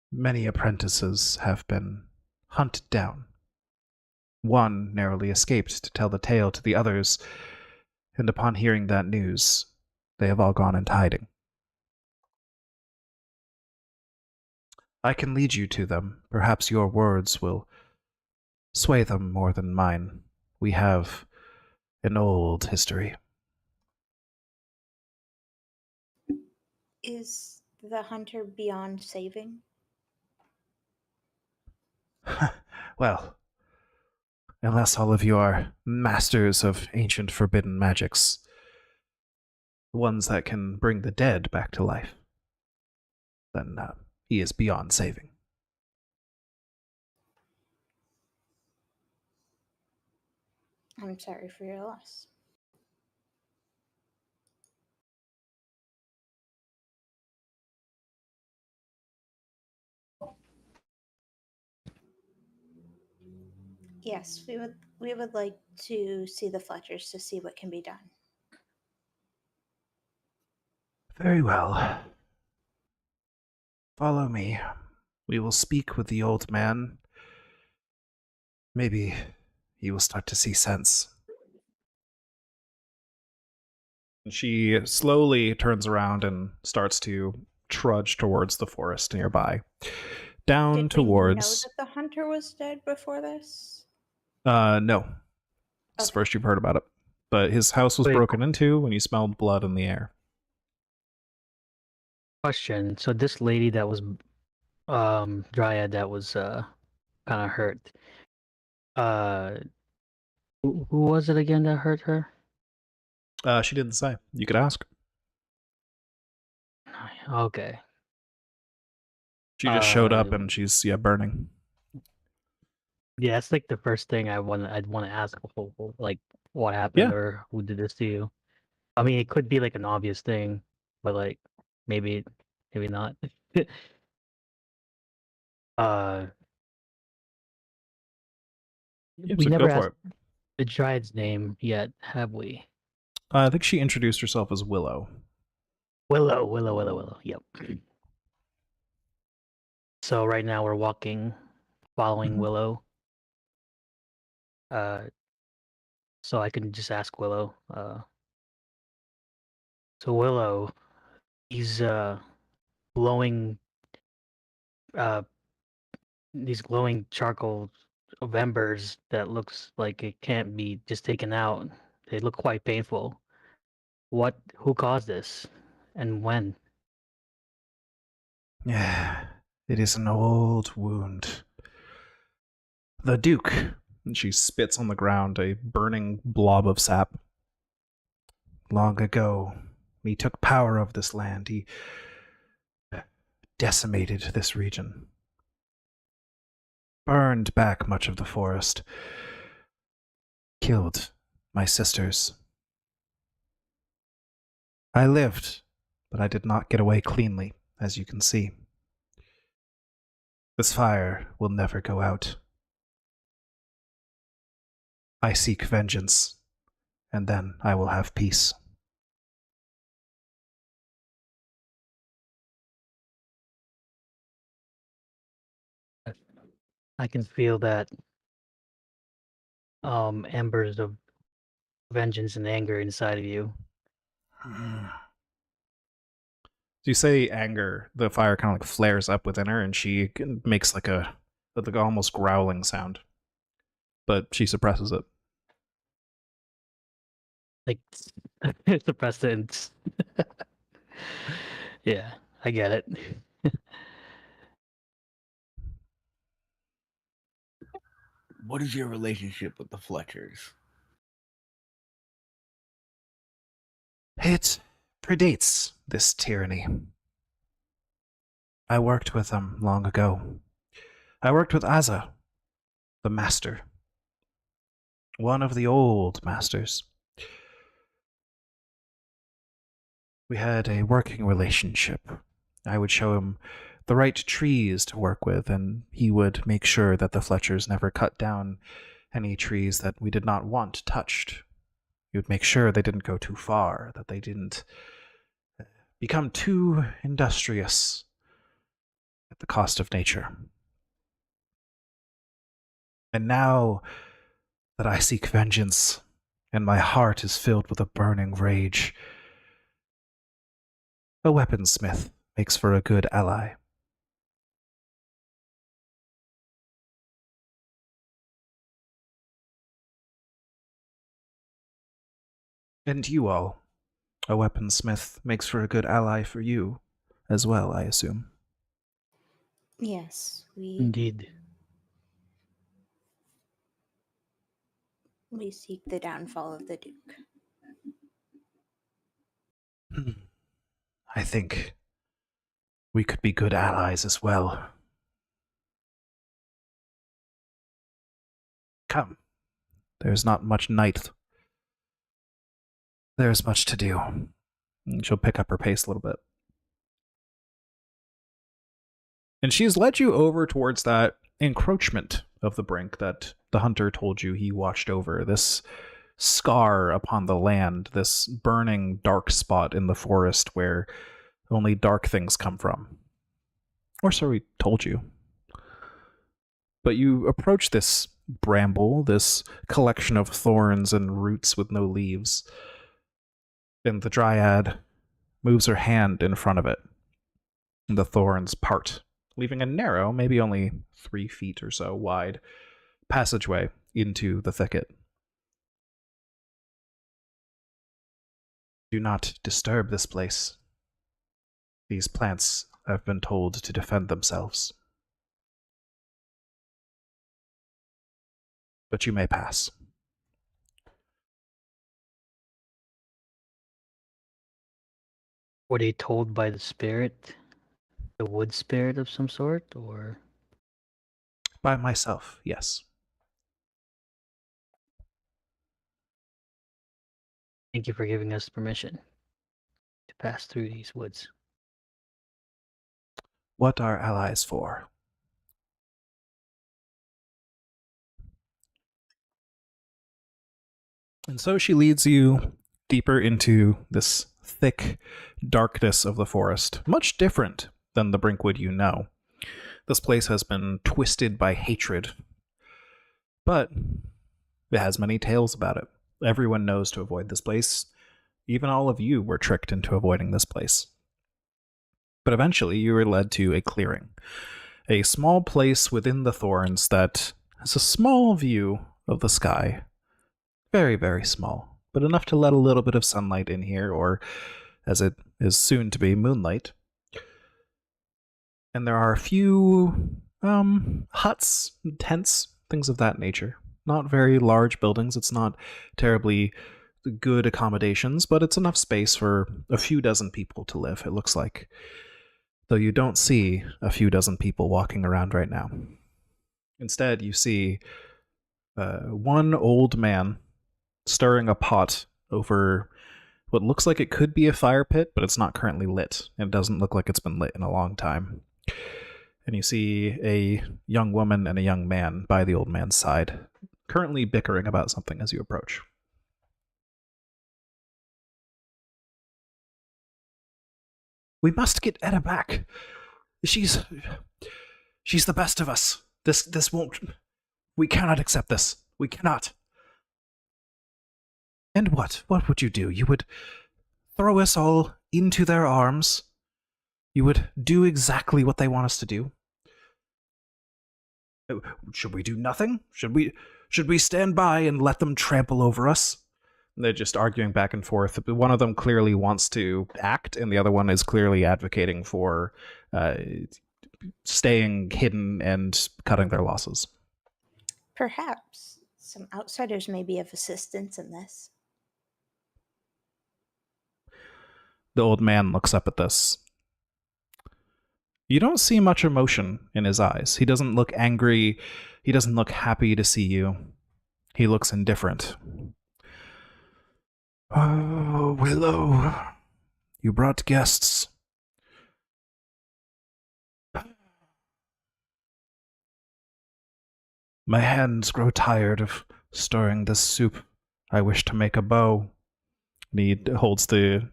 S1: Many apprentices have been hunted down. One narrowly escaped to tell the tale to the others, and upon hearing that news, they have all gone into hiding. I can lead you to them. Perhaps your words will sway them more than mine. We have an old history.
S2: Is the hunter beyond saving?
S1: Well, unless all of you are masters of ancient forbidden magics, ones that can bring the dead back to life, then he is beyond saving.
S2: I'm sorry for your loss. Yes, we would like to see the Fletchers to see what can be done.
S1: Very well. Follow me. We will speak with the old man. Maybe he will start to see sense. And she slowly turns around and starts to trudge towards the forest nearby. Down
S2: Did we know
S1: towards...
S2: that the hunter was dead before this?
S1: No. It's the
S2: Okay.
S1: first you've heard about it. But his house was
S3: Wait.
S1: broken into and you smelled blood in the air.
S3: Question. So this lady that was Dryad that was kind of hurt. Who was it again that hurt her?
S1: She didn't say. You could ask.
S3: Okay.
S1: She just showed up and she's, burning.
S3: Yeah, it's like the first thing I'd want to ask, like what happened
S1: Yeah.
S3: or who did this to you. I mean, it could be like an obvious thing, but like maybe not. uh,
S1: Yeah,
S3: we
S1: so
S3: never
S1: go for
S3: asked the Dryad's name yet, have we?
S1: I think she introduced herself as Willow.
S3: Willow. Yep. So right now we're walking, following
S1: Mhm.
S3: Willow. So I can just ask Willow. So Willow, these glowing, uh, these glowing charcoal of embers that looks like it can't be just taken out. They look quite painful. Who caused this, and when?
S1: Yeah, it is an old wound. The Duke. And she spits on the ground, a burning blob of sap. Long ago, he took power of this land. He decimated this region. Burned back much of the forest. Killed my sisters. I lived, but I did not get away cleanly, as you can see. This fire will never go out. I seek vengeance, and then I will have peace.
S3: I can feel that embers of vengeance and anger inside of you.
S1: So you say anger, the fire kind of like flares up within her, and she makes like a almost growling sound. But she suppresses it.
S3: Like the precedence. Yeah, I get it.
S5: What is your relationship with the Fletchers?
S1: It predates this tyranny. I worked with them long ago. I worked with Azza, the master. One of the old masters. We had a working relationship. I would show him the right trees to work with, and he would make sure that the Fletchers never cut down any trees that we did not want touched. He would make sure they didn't go too far, that they didn't become too industrious at the cost of nature. And now that I seek vengeance, and my heart is filled with a burning rage, a weaponsmith makes for a good ally. And you all, a weaponsmith makes for a good ally for you as well, I assume.
S2: Yes,
S3: Indeed.
S2: we seek the downfall of the Duke.
S1: I think we could be good allies as well. Come, there's not much night. There's much to do. And she'll pick up her pace a little bit. And she's led you over towards that encroachment of the brink that the hunter told you he watched over. This scar upon the land, this burning dark spot in the forest where only dark things come from. Or so he told you. But you approach this bramble, this collection of thorns and roots with no leaves, and the dryad moves her hand in front of it. And the thorns part, leaving a narrow, maybe only 3 feet or so wide, passageway into the thicket. Do not disturb this place. These plants have been told to defend themselves. But you may pass.
S3: Were they told by the spirit? The wood spirit of some sort, or?
S1: By myself, yes.
S3: Thank you for giving us permission to pass through these woods.
S1: What are allies for? And so she leads you deeper into this thick darkness of the forest, much different than the Brinkwood you know. This place has been twisted by hatred, but it has many tales about it. Everyone knows to avoid this place. Even all of you were tricked into avoiding this place. But eventually you were led to a clearing, a small place within the thorns that has a small view of the sky. Very, very small, but enough to let a little bit of sunlight in here, or as it is soon to be, moonlight. And there are a few huts, tents, things of that nature. Not very large buildings. It's not terribly good accommodations, but it's enough space for a few dozen people to live, it looks like. Though you don't see a few dozen people walking around right now. Instead, you see one old man stirring a pot over what looks like it could be a fire pit, but it's not currently lit. It doesn't look like it's been lit in a long time. And you see a young woman and a young man by the old man's side, currently bickering about something as you approach. We must get Etta back. She's the best of us. This won't... We cannot accept this. We cannot. And what? What would you do? You would throw us all into their arms? You would do exactly what they want us to do? Should we do nothing? Should we stand by and let them trample over us? They're just arguing back and forth. One of them clearly wants to act, and the other one is clearly advocating for staying hidden and cutting their losses.
S2: Perhaps some outsiders may be of assistance in this.
S1: The old man looks up at this. You don't see much emotion in his eyes. He doesn't look angry. He doesn't look happy to see you. He looks indifferent. Oh, Willow, you brought guests. My hands grow tired of stirring this soup. I wish to make a bow. And he holds the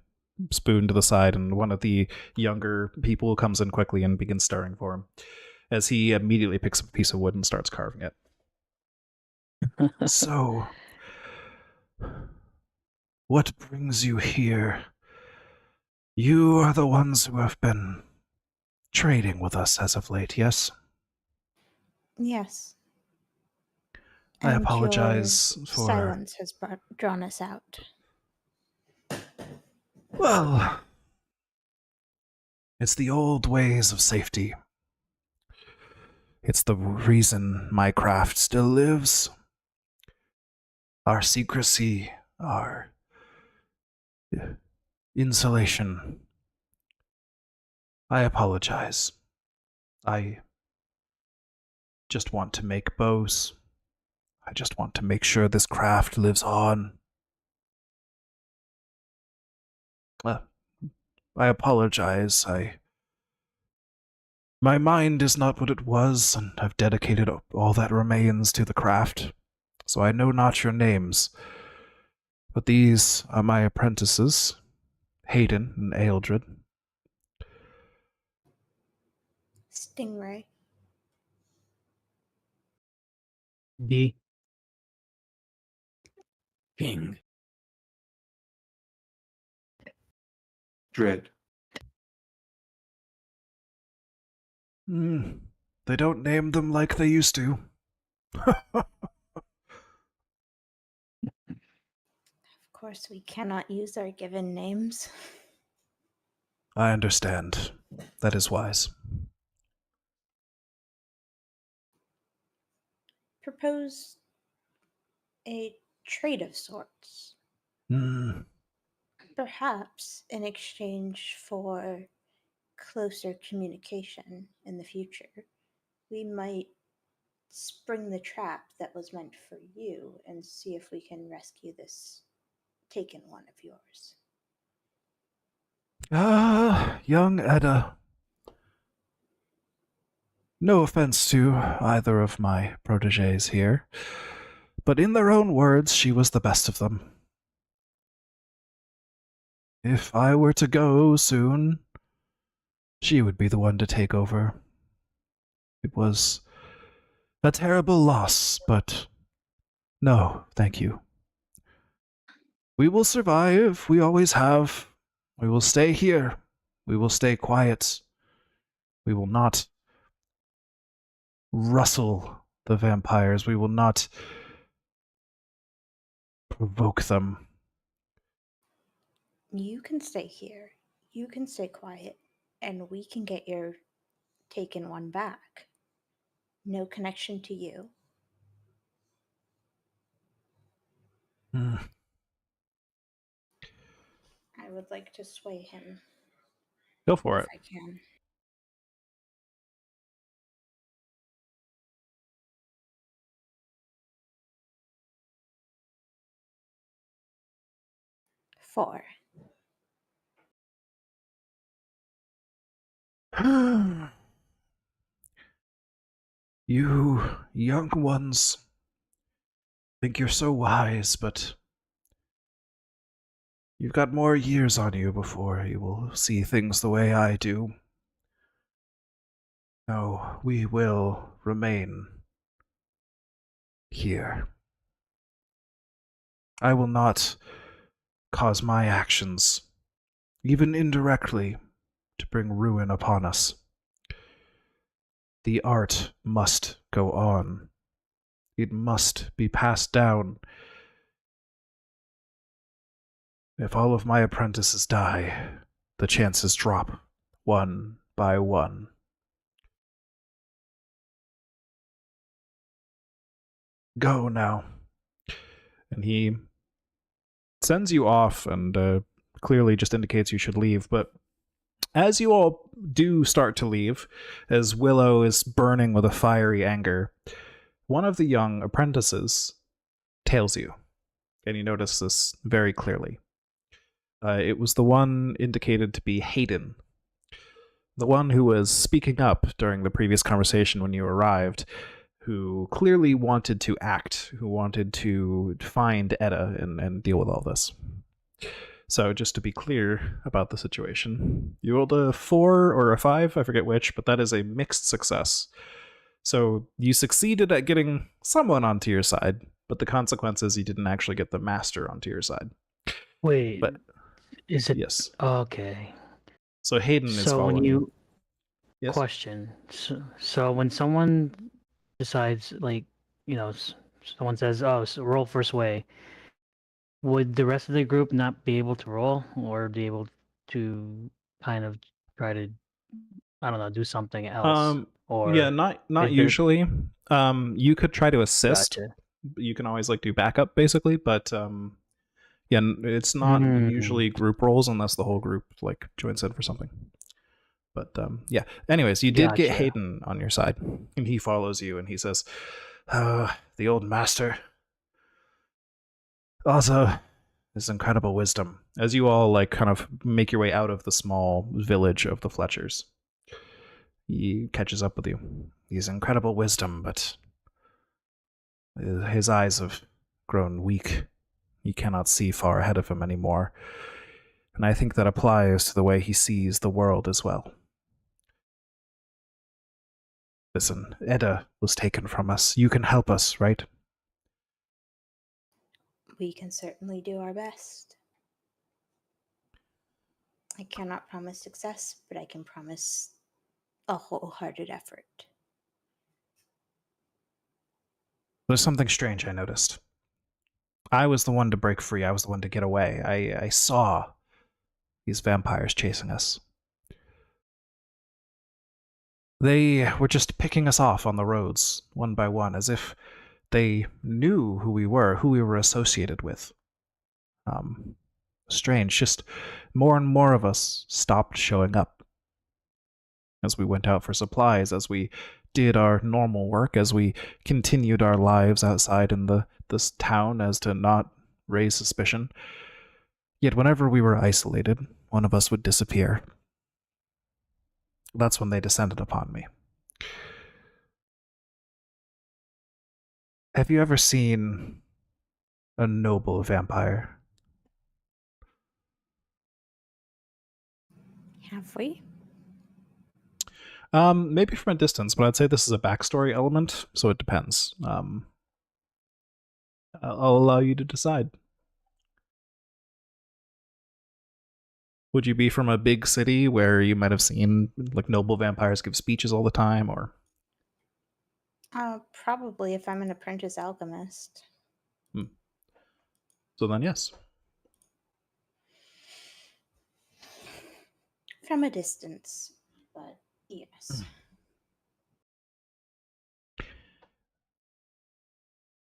S1: spoon to the side, and one of the younger people comes in quickly and begins stirring for him, as he immediately picks up a piece of wood and starts carving it. So, what brings you here? You are the ones who have been trading with us as of late, yes?
S2: Yes.
S1: I
S2: And
S1: apologize
S2: your
S1: for...
S2: silence has drawn us out.
S1: Well, it's the old ways of safety. It's the reason my craft still lives. Our secrecy, our insulation. I apologize. I just want to make bows. I just want to make sure this craft lives on. I apologize. My mind is not what it was, and I've dedicated all that remains to the craft, so I know not your names. But these are my apprentices, Hayden and Ealdred.
S2: Stingray.
S3: D.
S5: King.
S4: Dread.
S1: They don't name them like they used to.
S2: Of course, we cannot use our given names.
S1: I understand. That is wise.
S2: Propose a trade of sorts. Perhaps in exchange for closer communication in the future. We might spring the trap that was meant for you and see if we can rescue this taken one of yours.
S1: Young Edda. No offense to either of my protégés here, but in their own words, she was the best of them. If I were to go soon, she would be the one to take over. It was a terrible loss, but no, thank you. We will survive. We always have. We will stay here. We will stay quiet. We will not rustle the vampires. We will not provoke them.
S2: You can stay here. You can stay quiet. And we can get your taken one back. No connection to you.
S1: Hmm.
S2: I would like to sway him.
S1: Go for
S2: if
S1: it.
S2: I can. Four.
S1: You young ones think you're so wise, but you've got more years on you before you will see things the way I do. No, we will remain here. I will not cause my actions, even indirectly, to bring ruin upon us. The art must go on. It must be passed down. If all of my apprentices die, the chances drop one by one. Go now. And he sends you off and clearly just indicates you should leave. But as you all do start to leave, as Willow is burning with a fiery anger, one of the young apprentices tails you. And you notice this very clearly. It was the one indicated to be Hayden, the one who was speaking up during the previous conversation when you arrived, who clearly wanted to act, who wanted to find Edda and deal with all this. So just to be clear about the situation, you rolled a 4 or a 5, I forget which, but that is a mixed success. So you succeeded at getting someone onto your side, but the consequence is you didn't actually get the master onto your side.
S3: Wait,
S1: But
S3: is it
S1: yes.
S3: okay?
S1: So Hayden is
S3: So
S1: following
S3: when you
S1: Yes?
S3: question, so when someone decides, like, someone says, "Oh, so roll first way," would the rest of the group not be able to roll, or be able to kind of try to, I don't know, do something else?
S1: Yeah,
S3: Or
S1: not
S3: is there?
S1: usually. You could try to assist.
S3: Gotcha.
S1: You can always like do backup basically, but yeah, it's not
S3: Hmm.
S1: usually group roles unless the whole group like joins in for something. But yeah. Anyways, you did get
S3: Gotcha.
S1: Hayden on your side, and he follows you, and he says, "The old master. Also, his incredible wisdom." As you all like kind of make your way out of the small village of the Fletchers, he catches up with you. His incredible wisdom, but his eyes have grown weak. He cannot see far ahead of him anymore. And I think that applies to the way he sees the world as well. Listen, Edda was taken from us. You can help us, right?
S2: We can certainly do our best. I cannot promise success, but I can promise a wholehearted effort.
S1: There's something strange I noticed. I was the one to break free. I was the one to get away. I saw these vampires chasing us. They were just picking us off on the roads, one by one, as if they knew who we were associated with. Strange, just more and more of us stopped showing up. As we went out for supplies, as we did our normal work, as we continued our lives outside in this town as to not raise suspicion. Yet whenever we were isolated, one of us would disappear. That's when they descended upon me. Have you ever seen a noble vampire?
S2: Have we?
S1: Maybe from a distance, but I'd say this is a backstory element, so it depends. I'll allow you to decide. Would you be from a big city where you might have seen like noble vampires give speeches all the time, or?
S2: Probably if I'm an apprentice alchemist.
S1: So then, yes.
S2: From a distance, but yes.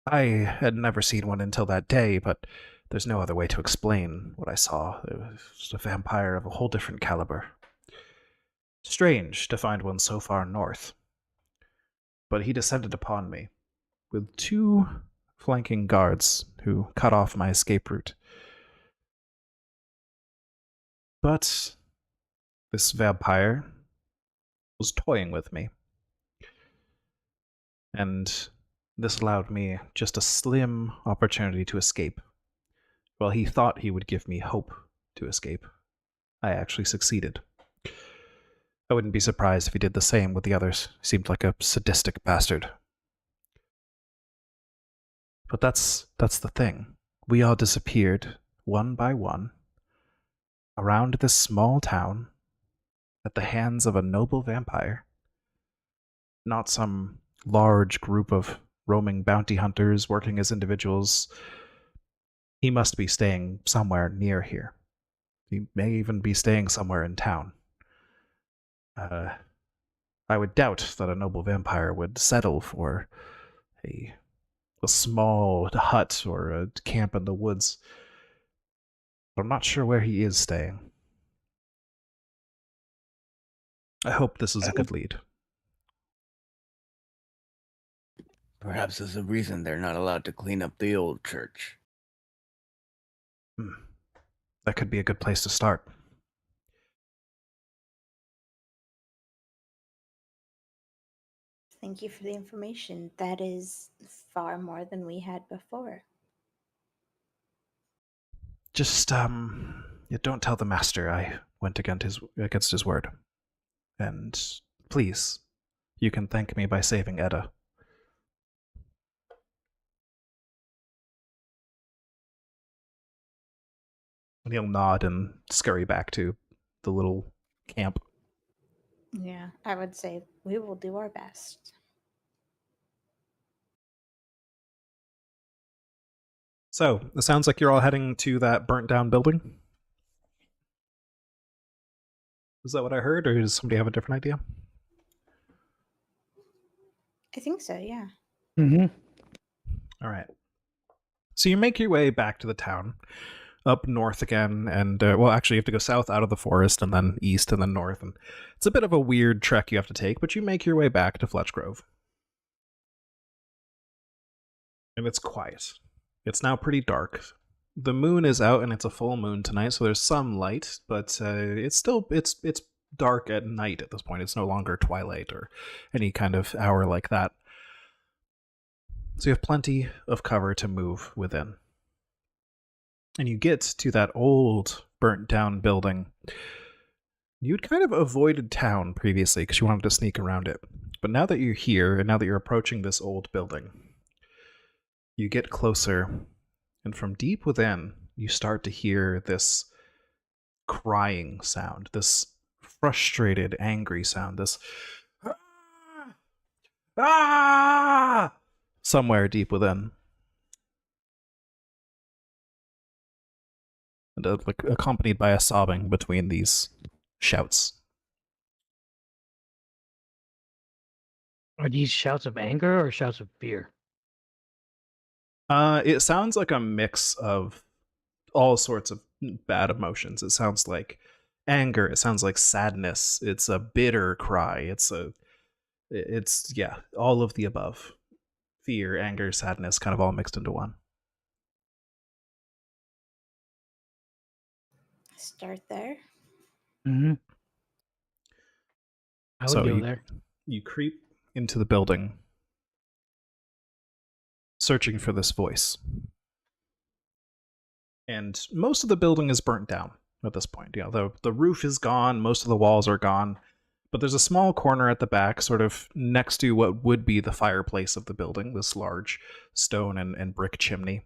S1: I had never seen one until that day, but there's no other way to explain what I saw. It was just a vampire of a whole different caliber. Strange to find one so far north. But he descended upon me with 2 flanking guards who cut off my escape route. But this vampire was toying with me. And this allowed me just a slim opportunity to escape. While he thought he would give me hope to escape, I actually succeeded. I wouldn't be surprised if he did the same with the others. He seemed like a sadistic bastard. But that's the thing. We all disappeared, one by one, around this small town, at the hands of a noble vampire. Not some large group of roaming bounty hunters working as individuals. He must be staying somewhere near here. He may even be staying somewhere in town. I would doubt that a noble vampire would settle for a small hut or a camp in the woods. But I'm not sure where he is staying. I hope this is a good lead.
S5: Perhaps there's a reason they're not allowed to clean up the old church.
S1: That could be a good place to start.
S2: Thank you for the information. That is far more than we had before.
S1: Just, yeah, don't tell the master I went against his word. And please, you can thank me by saving Edda. And he'll nod and scurry back to the little camp.
S2: Yeah, I would say we will do our best.
S1: So, it sounds like you're all heading to that burnt down building. Is that what I heard, or does somebody have a different idea?
S2: I think so, yeah.
S3: Mm-hmm.
S1: All right. So you make your way back to the town, up north again, and well, actually, you have to go south out of the forest, and then east, and then north, and it's a bit of a weird trek you have to take, but you make your way back to Fletch Grove. And it's quiet. It's now pretty dark. The moon is out, and it's a full moon tonight, so there's some light, but it's dark at night at this point. It's no longer twilight or any kind of hour like that. So you have plenty of cover to move within. And you get to that old, burnt down building. You'd kind of avoided town previously because you wanted to sneak around it. But now that you're here, and now that you're approaching this old building, you get closer, and from deep within, you start to hear this crying sound, this frustrated, angry sound, this ah! Somewhere deep within. And like accompanied by a sobbing between these shouts.
S3: Are these shouts of anger or shouts of fear?
S1: It sounds like a mix of all sorts of bad emotions. It sounds like anger. It sounds like sadness. It's a bitter cry. It's yeah, all of the above. Fear, anger, sadness, kind of all mixed into one.
S2: Start there.
S3: Mm-hmm. I would go there.
S1: You creep into the building, searching for this voice. And most of the building is burnt down at this point. You know, the roof is gone, most of the walls are gone, but there's a small corner at the back, sort of next to what would be the fireplace of the building, this large stone and brick chimney.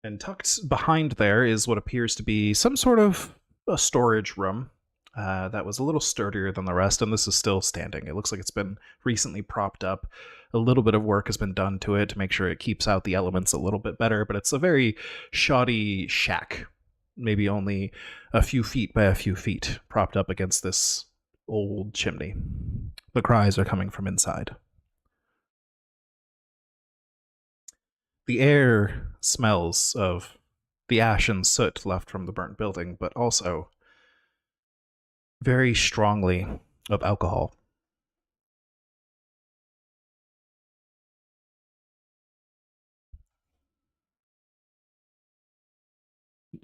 S1: And tucked behind there is what appears to be some sort of a storage room that was a little sturdier than the rest, and this is still standing. It looks like it's been recently propped up. A little bit of work has been done to it to make sure it keeps out the elements a little bit better, but it's a very shoddy shack, maybe only a few feet by a few feet, propped up against this old chimney. The cries are coming from inside. The air smells of the ash and soot left from the burnt building, but also very strongly of alcohol.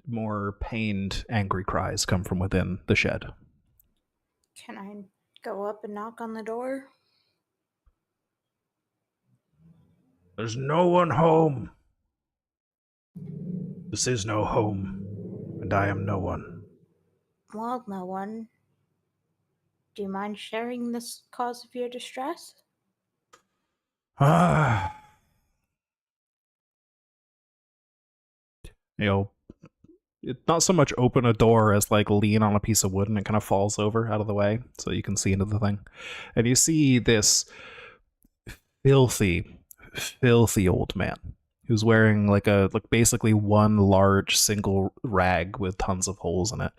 S1: More pained, angry cries come from within the shed.
S2: Can I go up and knock on the door?
S1: There's no one home. This is no home, and I am no one.
S2: Well, no one. Do you mind sharing this cause of your distress?
S1: Ah. You know, not so much open a door as like lean on a piece of wood and it kind of falls over out of the way so you can see into the thing. And you see this filthy old man who's wearing like basically one large single rag with tons of holes in it.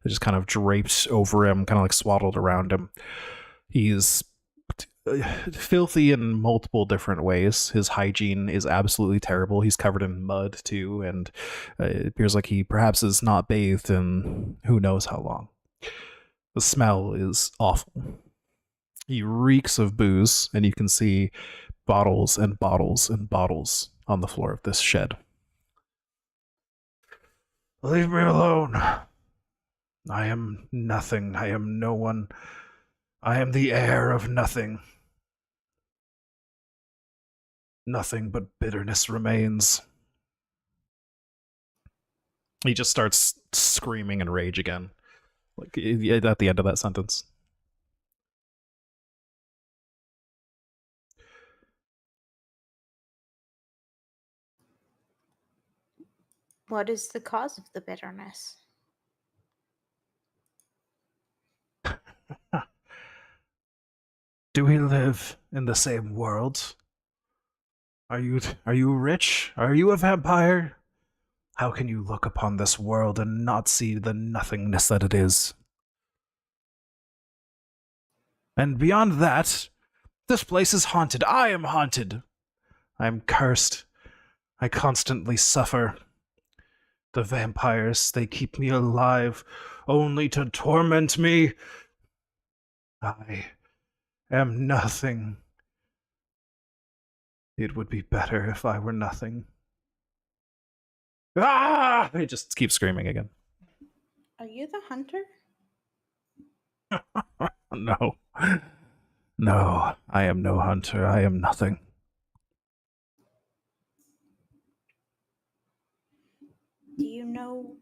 S1: It just kind of draped over him, kind of like swaddled around him. He's filthy in multiple different ways. His hygiene is absolutely terrible. He's covered in mud too, and it appears like he perhaps is not bathed in who knows how long. The smell is awful. He reeks of booze, and you can see bottles and bottles and bottles on the floor of this shed. Leave me alone. I am nothing. I am no one. I am the heir of nothing. Nothing but bitterness remains. He just starts screaming in rage again, like at the end of that sentence.
S2: What is the cause of the bitterness?
S1: Do we live in the same world? Are you rich? Are you a vampire? How can you look upon this world and not see the nothingness that it is? And beyond that, this place is haunted. I am haunted. I am cursed. I constantly suffer. The vampires, they keep me alive only to torment me. I am nothing. It would be better if I were nothing. Ah! He just keeps screaming again.
S2: Are you the hunter?
S1: No. No, I am no hunter. I am nothing.
S2: Do you know?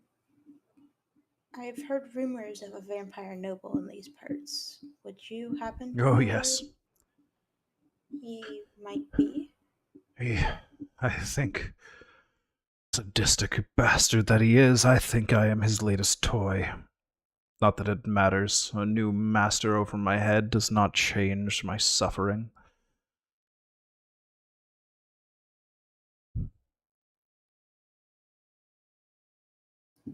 S2: I've heard rumors of a vampire noble in these parts. Would you happen to
S1: Oh,
S2: know
S1: yes.
S2: where he might be?
S1: I think, sadistic bastard that he is, I think I am his latest toy. Not that it matters. A new master over my head does not change my suffering.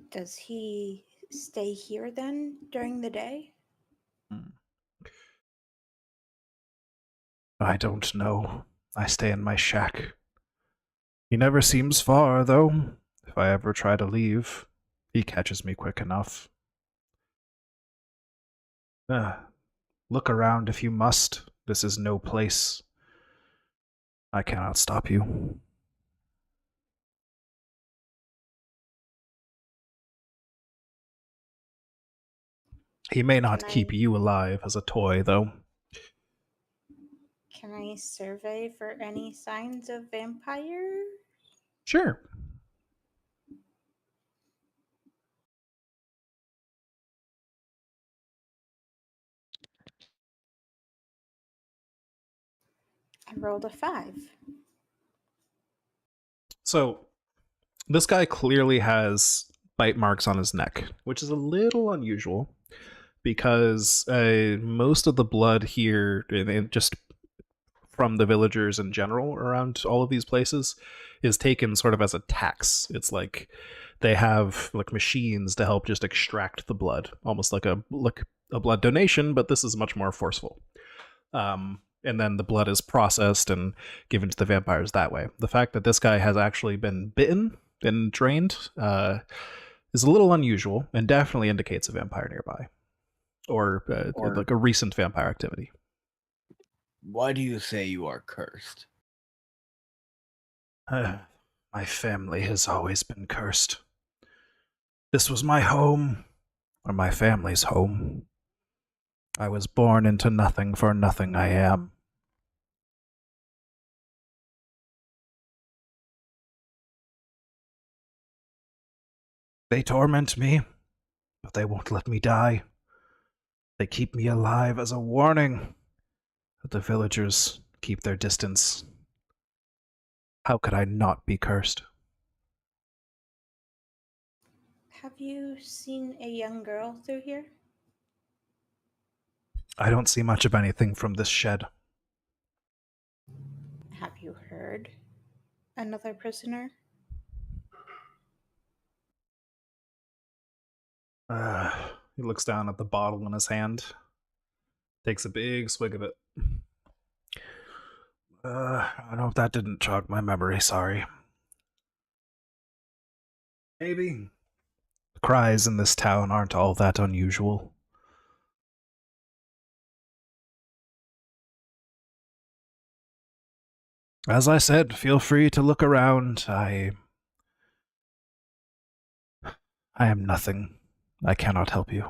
S2: Does he stay here then during the day?
S1: I don't know. I stay in my shack. He never seems far, though. If I ever try to leave, he catches me quick enough. Look around if you must. This is no place. I cannot stop you. He may not keep you alive as a toy, though.
S2: Can I survey for any signs of vampire?
S1: Sure.
S2: I rolled a 5.
S1: So, this guy clearly has bite marks on his neck, which is a little unusual because most of the blood here, and just from the villagers in general around all of these places, is taken sort of as a tax. It's like they have like machines to help just extract the blood, almost like a blood donation, but this is much more forceful. And then the blood is processed and given to the vampires that way. The fact that this guy has actually been bitten and drained is a little unusual and definitely indicates a vampire nearby, or like a recent vampire activity.
S5: Why do you say you are cursed?
S1: My family has always been cursed. This was my home, or my family's home. I was born into nothing, for nothing I am. They torment me, but they won't let me die. They keep me alive as a warning that the villagers keep their distance. How could I not be cursed?
S2: Have you seen a young girl through here?
S1: I don't see much of anything from this shed.
S2: Have you heard another prisoner?
S1: He looks down at the bottle in his hand, takes a big swig of it. I know that didn't jog my memory, sorry. Maybe. The cries in this town aren't all that unusual. As I said, feel free to look around. I am nothing. I cannot help you.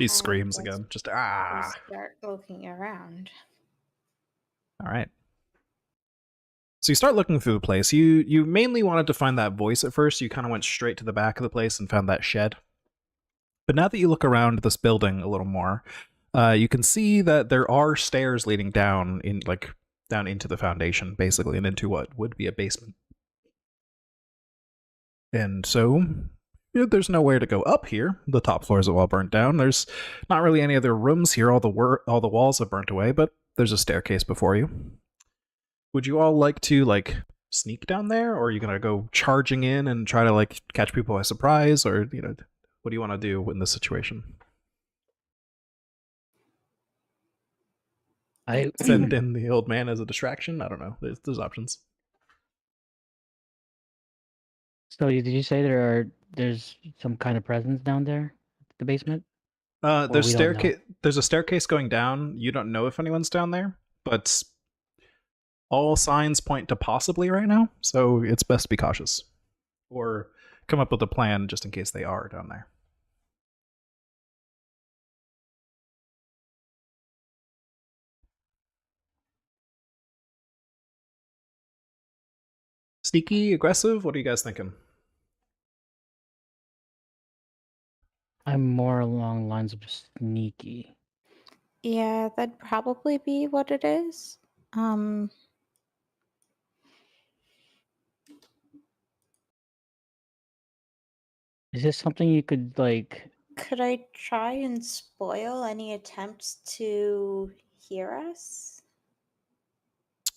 S1: She
S2: I
S1: screams
S2: guess
S1: again. Just
S2: we'll
S1: ah.
S2: start looking around.
S1: All right. So you start looking through the place. You mainly wanted to find that voice at first. You kind of went straight to the back of the place and found that shed. But now that you look around this building a little more, you can see that there are stairs leading down into the foundation, basically, and into what would be a basement. And so there's nowhere to go up here. The top floors are all burnt down. There's not really any other rooms here. All the walls have burnt away, but there's a staircase before you. Would you all like to sneak down there, or are you gonna go charging in and try to catch people by surprise, or what do you want to do in this situation?
S3: I
S1: Send in the old man as a distraction? I don't know. There's options.
S3: So did you say there's some kind of presence down there, the basement?
S1: There's
S3: we don't know.
S1: staircase. There's a staircase going down. You don't know if anyone's down there, but all signs point to possibly right now. So it's best to be cautious, or come up with a plan just in case they are down there. Sneaky, aggressive? What are you guys thinking?
S3: I'm more along the lines of sneaky.
S2: Yeah, that'd probably be what it is.
S3: Is this something you could
S2: Could I try and spoil any attempts to hear us?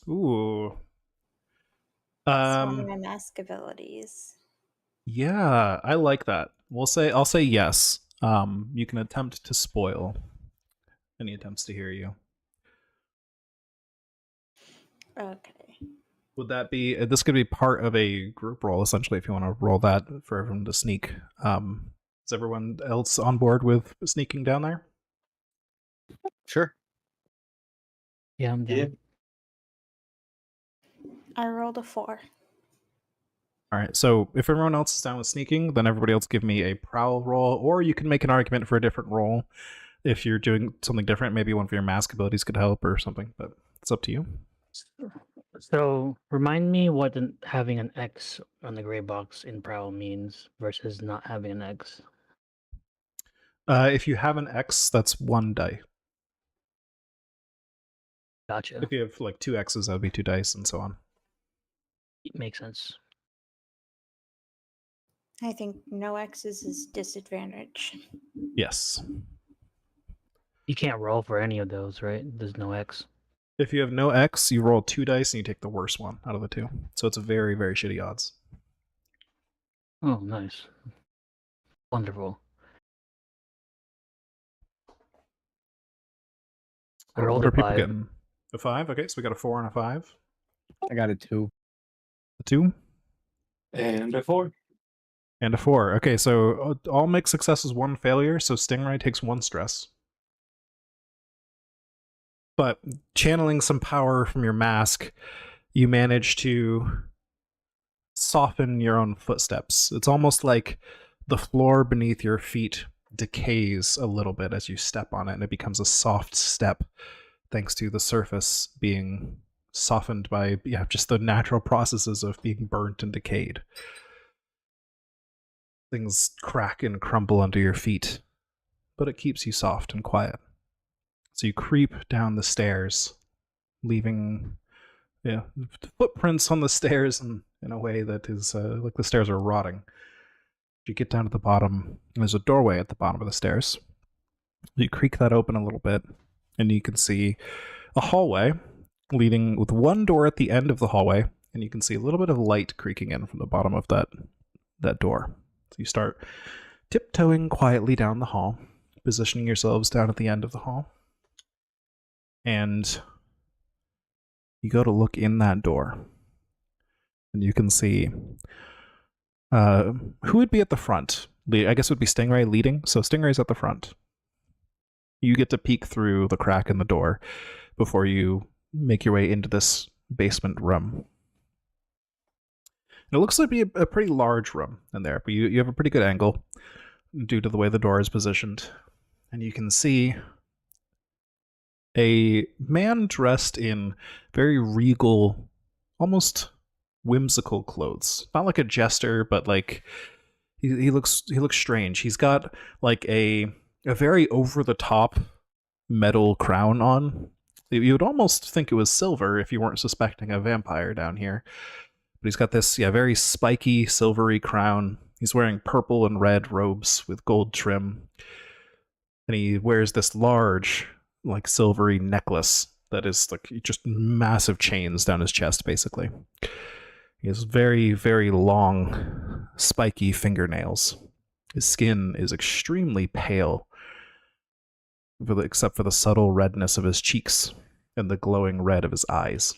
S1: Ooh.
S2: It's one of my mask abilities.
S1: Yeah, I like that. I'll say yes. You can attempt to spoil any attempts to hear you.
S2: Okay.
S1: Would that be this could be part of a group roll essentially if you want to roll that for everyone to sneak. Is everyone else on board with sneaking down there?
S5: Sure.
S3: Yeah, I'm down.
S4: Yeah.
S2: I rolled a 4.
S1: All right, so if everyone else is down with sneaking, then everybody else give me a prowl roll, or you can make an argument for a different roll if you're doing something different. Maybe one of your mask abilities could help or something, but it's up to you.
S3: So remind me what having an X on the gray box in Prowl means versus not having an X.
S1: If you have an X, that's 1 die.
S3: Gotcha.
S1: If you have 2 X's, that would be 2 dice, and so on.
S3: Makes sense.
S2: I think no X's is disadvantage.
S1: Yes.
S3: You can't roll for any of those, right? There's no X.
S1: If you have no X, you roll 2 dice and you take the worst one out of the 2. So it's a very, very shitty odds.
S3: Oh, nice. Wonderful. I rolled
S1: What
S3: a
S1: are people
S3: 5.
S1: getting? A 5? Okay, so we got a 4 and a 5.
S5: I got a 2.
S1: A 2?
S4: And a 4.
S1: And a 4. Okay, so all mixed successes, 1 failure, so Stingray takes 1 stress. But channeling some power from your mask, you manage to soften your own footsteps. It's almost like the floor beneath your feet decays a little bit as you step on it, and it becomes a soft step thanks to the surface being softened by just the natural processes of being burnt and decayed. Things crack and crumble under your feet, but it keeps you soft and quiet. So you creep down the stairs, leaving footprints on the stairs in a way that is like the stairs are rotting. You get down to the bottom, and there's a doorway at the bottom of the stairs. You creak that open a little bit, and you can see a hallway leading with 1 door at the end of the hallway, and you can see a little bit of light creaking in from the bottom of that door. So you start tiptoeing quietly down the hall, positioning yourselves down at the end of the hall. And you go to look in that door, and you can see who would be at the front. I guess it would be Stingray leading, so Stingray's at the front. You get to peek through the crack in the door before you make your way into this basement room. And it looks like a pretty large room in there, but you have a pretty good angle due to the way the door is positioned. and you can see a man dressed in very regal, almost whimsical clothes. Not like a jester, but like he looks strange. He's got like a very over the top metal crown on. You would almost think it was silver if you weren't suspecting a vampire down here. But he's got this very spiky silvery crown. He's wearing purple and red robes with gold trim. And he wears this large, like silvery necklace that is like just massive chains down his chest, basically. He has very, very long, spiky fingernails. His skin is extremely pale, except for the subtle redness of his cheeks and the glowing red of his eyes.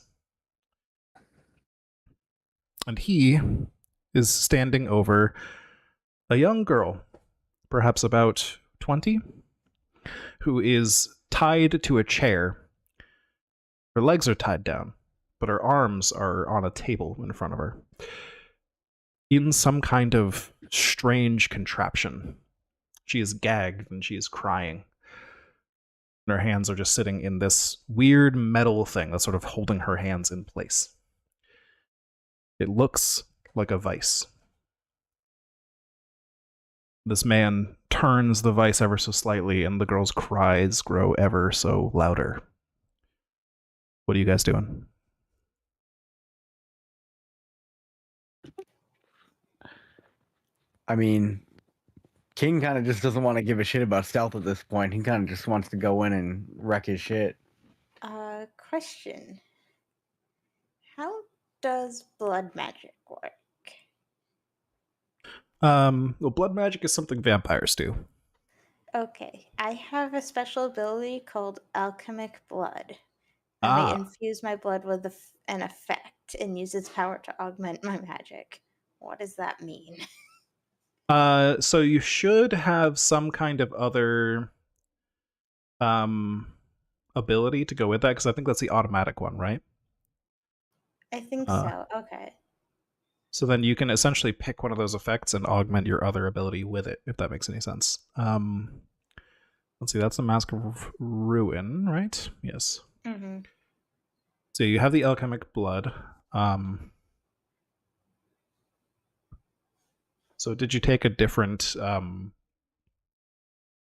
S1: And he is standing over a young girl, perhaps about 20, who is tied to a chair. Her legs are tied down, but her arms are on a table in front of her, in some kind of strange contraption. She is gagged and she is crying. And her hands are just sitting in this weird metal thing that's sort of holding her hands in place. It looks like a vice. This man turns the vice ever so slightly, and the girl's cries grow ever so louder. What are you guys doing?
S5: I mean, King kind of just doesn't want to give a shit about stealth at this point. He kind of just wants to go in and wreck his shit.
S2: Question. How does blood magic work?
S1: Well, blood magic is something vampires do.
S2: Okay, I have a special ability called alchemic blood. I may infuse my blood with an effect and use its power to augment my magic. What does that mean?
S1: So you should have some kind of other ability to go with that, because I think that's the automatic one, right?
S2: I think so. Okay.
S1: So then you can essentially pick one of those effects and augment your other ability with it, if that makes any sense. Let's see, that's the Mask of Ruin, right? Yes.
S2: Mm-hmm.
S1: So you have the alchemic blood. So did you take a different...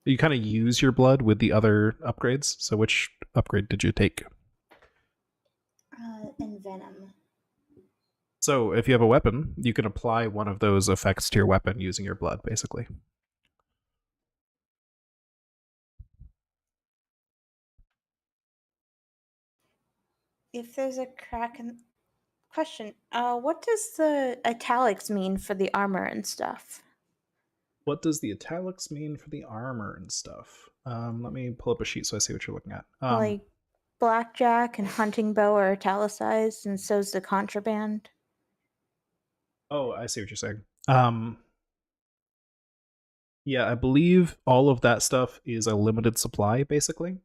S1: you kind of use your blood with the other upgrades? So which upgrade did you take?
S2: Envenom.
S1: So if you have a weapon, you can apply one of those effects to your weapon using your blood, basically.
S2: If there's a crack in... Question. What does the italics mean for the armor and stuff?
S1: What does the italics mean for the armor and stuff? Let me pull up a sheet so I see what you're looking at.
S2: Like blackjack and hunting bow are italicized, and so's the contraband.
S1: Oh, I see what you're saying. Yeah, I believe all of that stuff is a limited supply, basically.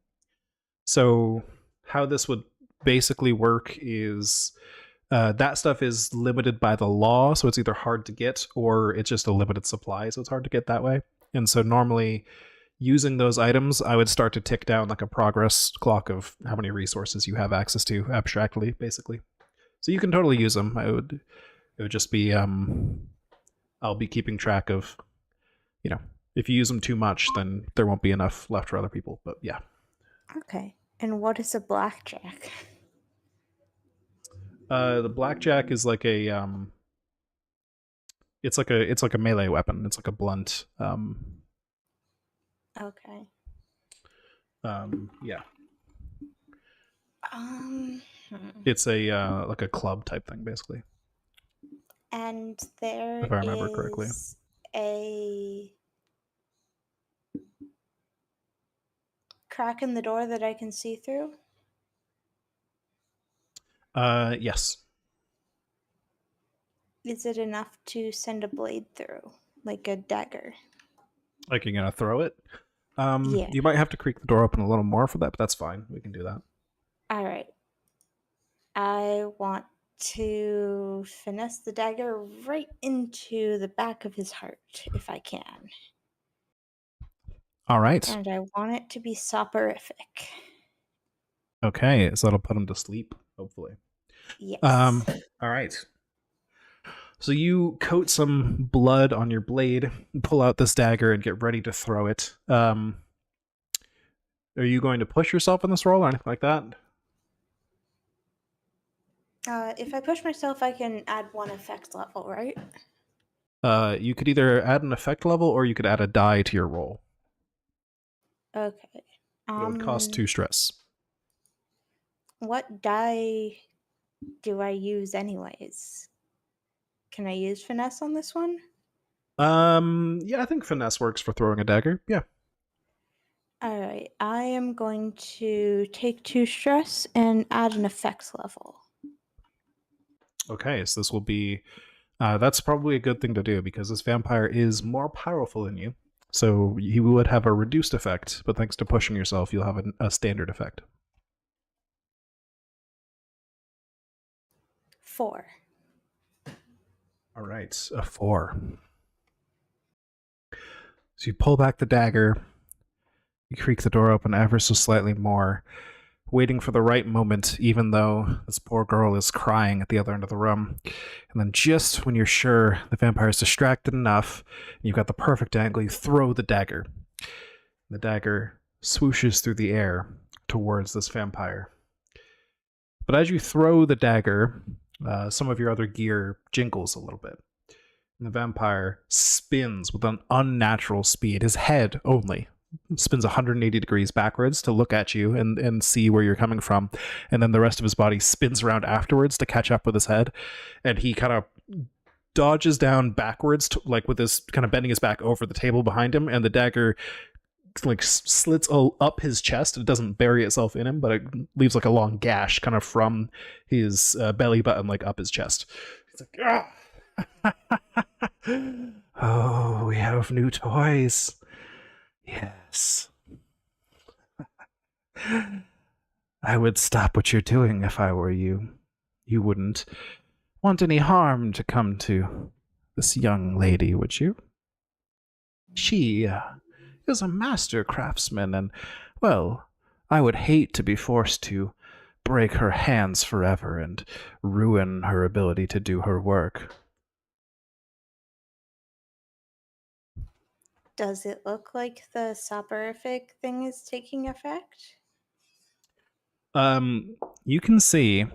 S1: So how this would basically work is that stuff is limited by the law, so it's either hard to get or it's just a limited supply, so it's hard to get that way. And so normally using those items, I would start to tick down like a progress clock of how many resources you have access to abstractly, basically. So you can totally use them. It would just be I'll be keeping track of, if you use them too much, then there won't be enough left for other people. But yeah.
S2: Okay. And what is a blackjack?
S1: The blackjack is like a it's like a melee weapon. It's like a blunt.
S2: Okay.
S1: Yeah.
S2: It's
S1: It's a like a club type thing, basically.
S2: And there
S1: If I remember correctly.
S2: is a crack in the door that I can see through.
S1: Yes.
S2: Is it enough to send a blade through, like a dagger?
S1: Like you're gonna throw it.
S2: Yeah.
S1: You might have to creak the door open a little more for that, but that's fine. We can do that.
S2: All right. I want to finesse the dagger right into the back of his heart, if I can.
S1: All right.
S2: And I want it to be soporific.
S1: Okay, so that'll put him to sleep, hopefully.
S2: Yes.
S1: All right. So you coat some blood on your blade, pull out this dagger, and get ready to throw it. Are you going to push yourself in this roll or anything like that?
S2: If I push myself, I can add 1 effect level, right?
S1: You could either add an effect level or you could add a die to your roll.
S2: Okay.
S1: It would cost 2 stress.
S2: What die do I use anyways? Can I use finesse on this one?
S1: Yeah, I think finesse works for throwing a dagger. Yeah.
S2: All right. I am going to take 2 stress and add an effect level.
S1: Okay, so this will be... that's probably a good thing to do because this vampire is more powerful than you. So he would have a reduced effect, but thanks to pushing yourself, you'll have a standard effect.
S2: 4.
S1: All right, a 4. So you pull back the dagger, you creak the door open ever so slightly more, waiting for the right moment, even though this poor girl is crying at the other end of the room. And then just when you're sure the vampire is distracted enough, and you've got the perfect angle, you throw the dagger. The dagger swooshes through the air towards this vampire. But as you throw the dagger, some of your other gear jingles a little bit. And the vampire spins with an unnatural speed. His head only spins 180 degrees backwards to look at you and see where you're coming from. And then the rest of his body spins around afterwards to catch up with his head. And he kind of dodges down backwards, like with his kind of bending his back over the table behind him. And the dagger like slits up his chest. It doesn't bury itself in him, but it leaves like a long gash kind of from his belly button, like up his chest. He's like, ah! Oh, we have new toys. Yes. I would stop what you're doing if I were you. You wouldn't want any harm to come to this young lady, would you? She is a master craftsman, and, well, I would hate to be forced to break her hands forever and ruin her ability to do her work.
S2: Does it look like the soporific thing is taking effect?
S1: You can see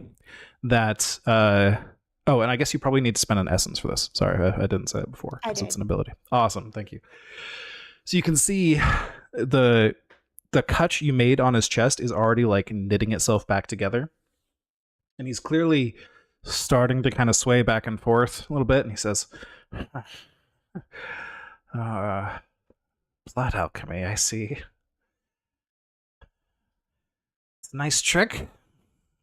S1: that. Oh, and I guess you probably need to spend an essence for this. Sorry, I didn't say it before.
S2: I
S1: Because it's
S2: did.
S1: an ability. Awesome, thank you. So you can see the cut you made on his chest is already like knitting itself back together, and he's clearly starting to kind of sway back and forth a little bit. And he says, "Blood alchemy, I see. It's a nice trick.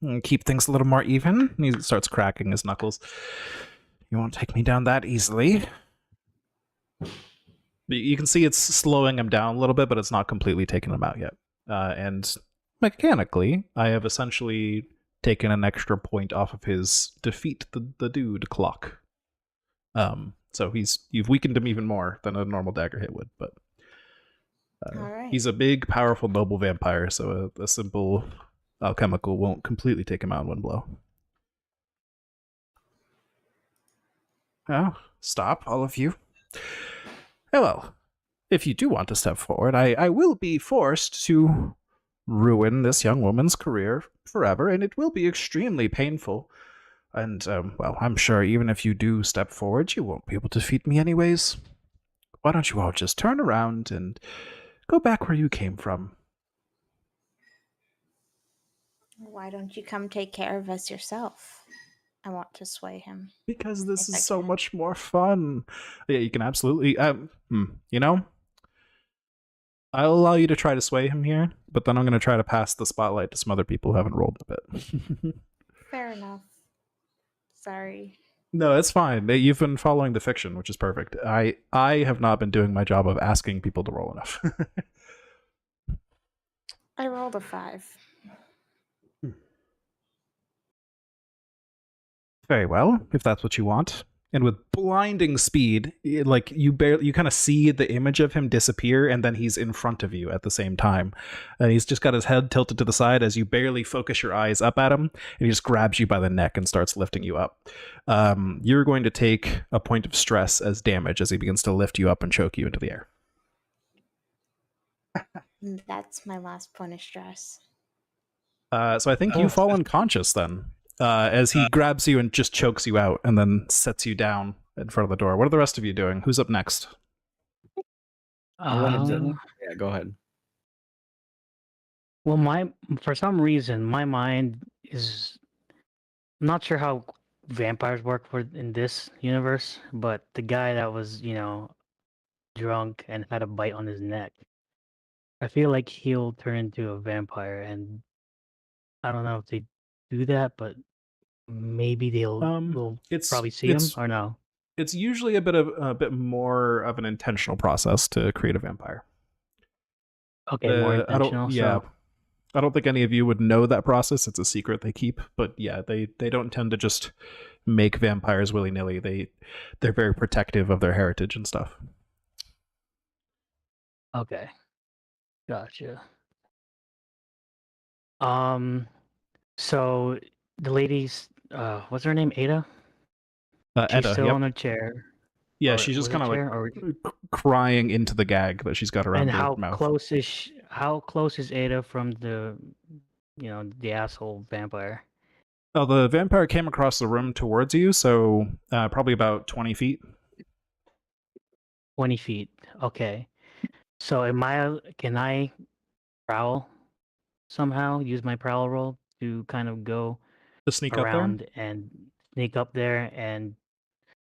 S1: And keep things a little more even." And he starts cracking his knuckles. "You won't take me down that easily." You can see it's slowing him down a little bit, but it's not completely taking him out yet. And mechanically, I have essentially taken an extra point off of his defeat the dude clock. So you've weakened him even more than a normal dagger hit would, but
S2: All right.
S1: he's a big, powerful, noble vampire, so a simple alchemical won't completely take him out in one blow. Oh, stop, all of you. Well, if you do want to step forward, I will be forced to ruin this young woman's career forever, and it will be extremely painful. And, well, I'm sure even if you do step forward, you won't be able to defeat me anyways. Why don't you all just turn around and go back where you came from?
S2: Why don't you come take care of us yourself? I want to sway him.
S1: Because this
S2: If I
S1: is so
S2: can.
S1: much more fun. Yeah, you can absolutely. You know, I'll allow you to try to sway him here, but then I'm going to try to pass the spotlight to some other people who haven't rolled a bit.
S2: Fair enough. Sorry.
S1: No, it's fine. You've been following the fiction, which is perfect. I have not been doing my job of asking people to roll enough.
S2: I rolled a 5.
S1: Very well, if that's what you want. and with blinding speed, like you kind of see the image of him disappear, and then he's in front of you at the same time, and he's just got his head tilted to the side as you barely focus your eyes up at him, and he just grabs you by the neck and starts lifting you up. You're going to take a point of stress as damage as he begins to lift you up and choke you into the air.
S2: That's my last point of stress.
S1: So I think you fall unconscious then, as he grabs you and just chokes you out and then sets you down in front of the door. What are the rest of you doing? Who's up next?
S5: Yeah, go ahead.
S3: Well, for some reason, my mind is... I'm not sure how vampires work in this universe, but the guy that was, drunk and had a bite on his neck, I feel like he'll turn into a vampire, and I don't know if they do that, but maybe we'll probably see him or no.
S1: It's usually a bit more of an intentional process to create a vampire.
S3: Okay, more intentional.
S1: I don't think any of you would know that process. It's a secret they keep, but yeah, they don't tend to just make vampires willy-nilly. They're very protective of their heritage and stuff.
S3: Okay. Gotcha. So the lady's what's her name? Ada? She's
S1: Edda,
S3: still
S1: yep.
S3: on a chair.
S1: Yeah, she's just kind of like crying into the gag that she's got around her mouth.
S3: And how close is Ada from the asshole vampire?
S1: Oh, the vampire came across the room towards you, so probably about 20 feet.
S3: 20 feet. Okay. So can I prowl somehow? Use my prowl roll to kind of go
S1: to sneak
S3: around
S1: up there?
S3: And sneak up there, and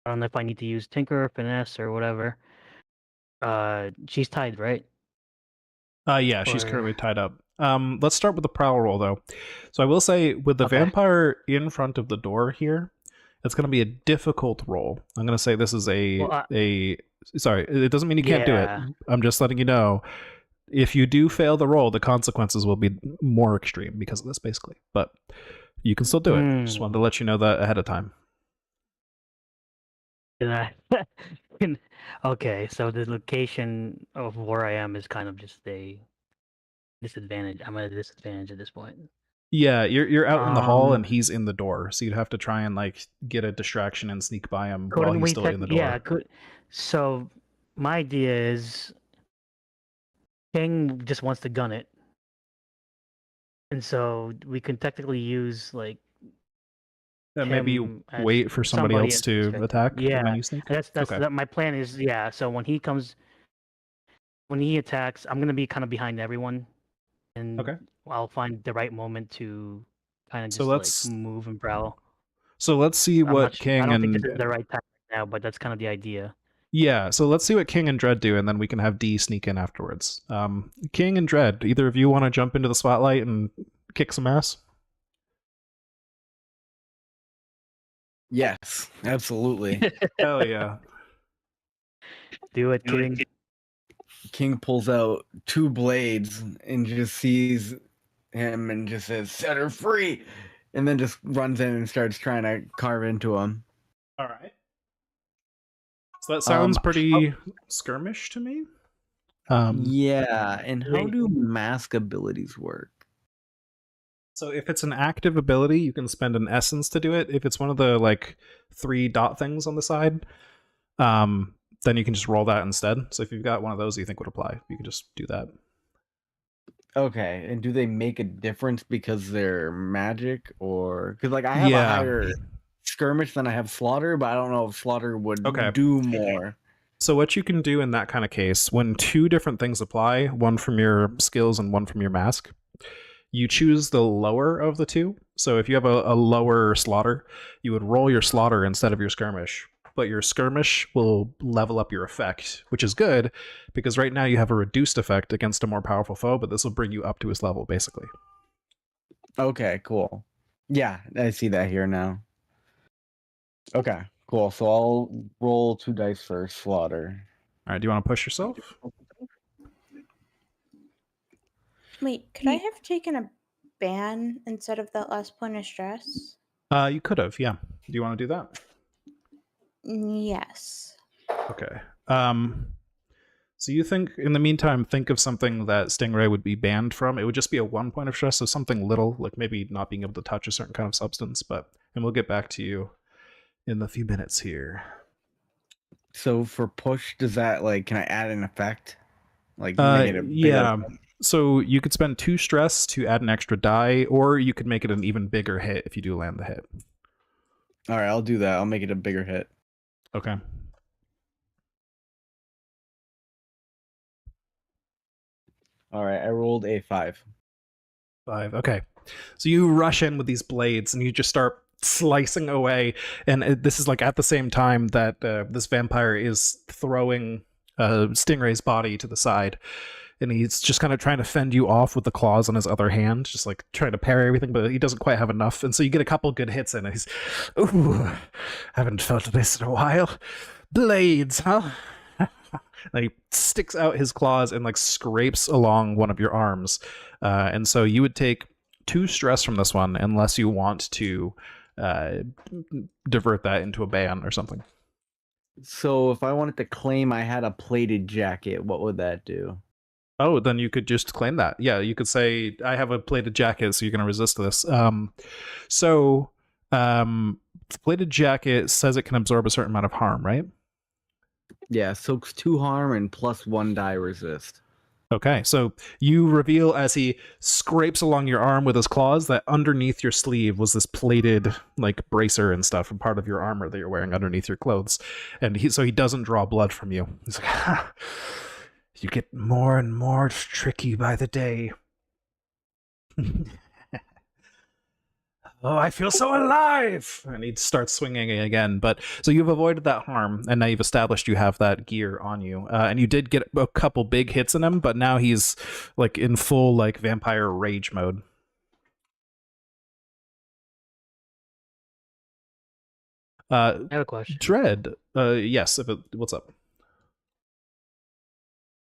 S3: I don't know if I need to use Tinker or Finesse or whatever. She's tied, right?
S1: Yeah, she's currently tied up. Let's start with the prowl roll, though. So I will say, with the vampire in front of the door here, it's going to be a difficult roll. I'm going to say this is sorry, it doesn't mean you can't do it. I'm just letting you know. If you do fail the roll, the consequences will be more extreme because of this, basically. But you can still do it. Just wanted to let you know that ahead of time.
S3: Okay, so the location of where I am is kind of just a disadvantage. I'm at a disadvantage at this point.
S1: Yeah, you're out in the hall and he's in the door, so you'd have to try and like get a distraction and sneak by him while he's still in the door.
S3: Yeah, so my idea is King just wants to gun it, and so we can technically use like
S1: maybe wait for somebody else to attack.
S3: Yeah,
S1: and then you sneak?
S3: That's okay. My plan is so when he attacks, I'm gonna be kind of behind everyone, and I'll find the right moment to kind of just move and prowl.
S1: So let's see what King
S3: I don't think this is the right time right now, but that's kind of the idea.
S1: Yeah, so let's see what King and Dread do, and then we can have D sneak in afterwards. King and Dread, either of you want to jump into the spotlight and kick some ass?
S5: Yes, absolutely.
S1: Hell yeah.
S3: Do it, King.
S5: King pulls out 2 blades and just sees him and just says, "Set her free!" And then just runs in and starts trying to carve into him.
S1: All right. So that sounds pretty skirmish to me.
S5: Yeah, and how do mask abilities work?
S1: So if it's an active ability, you can spend an essence to do it. If it's one of the like 3 dot things on the side, then you can just roll that instead. So if you've got one of those you think would apply, you can just do that.
S5: Okay, and do they make a difference because they're magic, or because like I have a higher skirmish than I have slaughter, but I don't know if slaughter would do more.
S1: So what you can do in that kind of case, when 2 different things apply, one from your skills and one from your mask, you choose the lower of the 2. So if you have a lower slaughter, you would roll your slaughter instead of your skirmish. But your skirmish will level up your effect, which is good, because right now you have a reduced effect against a more powerful foe, but this will bring you up to his level, basically.
S5: Okay, cool. Yeah, I see that here now. Okay, cool. So I'll roll 2 dice for slaughter.
S1: All right, do you want to push yourself?
S2: Wait, could I have taken a ban instead of that last point of stress?
S1: You could have, yeah. Do you want to do that?
S2: Yes.
S1: Okay. So you think, in the meantime, think of something that Stingray would be banned from. It would just be a 1 point of stress, so something little, like maybe not being able to touch a certain kind of substance. And we'll get back to you in a few minutes here.
S5: So for push, does that like can I add an effect? Like make it a bigger
S1: Yeah. So you could spend 2 stress to add an extra die, or you could make it an even bigger hit if you do land the hit.
S5: All right, I'll do that. I'll make it a bigger hit.
S1: Okay.
S5: All right, I rolled a 5.
S1: 5. Okay. So you rush in with these blades and you just start slicing away. And this is like at the same time that this vampire is throwing Stingray's body to the side. And he's just kind of trying to fend you off with the claws on his other hand, just like trying to parry everything, but he doesn't quite have enough. And so you get a couple good hits in, and he's, ooh, haven't felt this in a while. Blades, huh? And he sticks out his claws and like scrapes along one of your arms. And so you would take 2 stress from this one, unless you want to divert that into a ban or something.
S5: So if I wanted to claim I had a plated jacket, what would that do?
S1: Oh, then you could just claim that. Yeah, you could say, I have a plated jacket, so you're going to resist this. The plated jacket says it can absorb a certain amount of harm, right?
S5: Yeah, soaks 2 harm and plus 1 die resist.
S1: Okay, so you reveal as he scrapes along your arm with his claws that underneath your sleeve was this plated like bracer and stuff, and part of your armor that you're wearing underneath your clothes. And he doesn't draw blood from you. He's like, ha, you get more and more tricky by the day. Oh, I feel so alive! And he starts swinging again. But so you've avoided that harm, and now you've established you have that gear on you. And you did get a couple big hits in him, but now he's like in full like vampire rage mode.
S3: I have a question.
S1: Dread. Yes. What's up?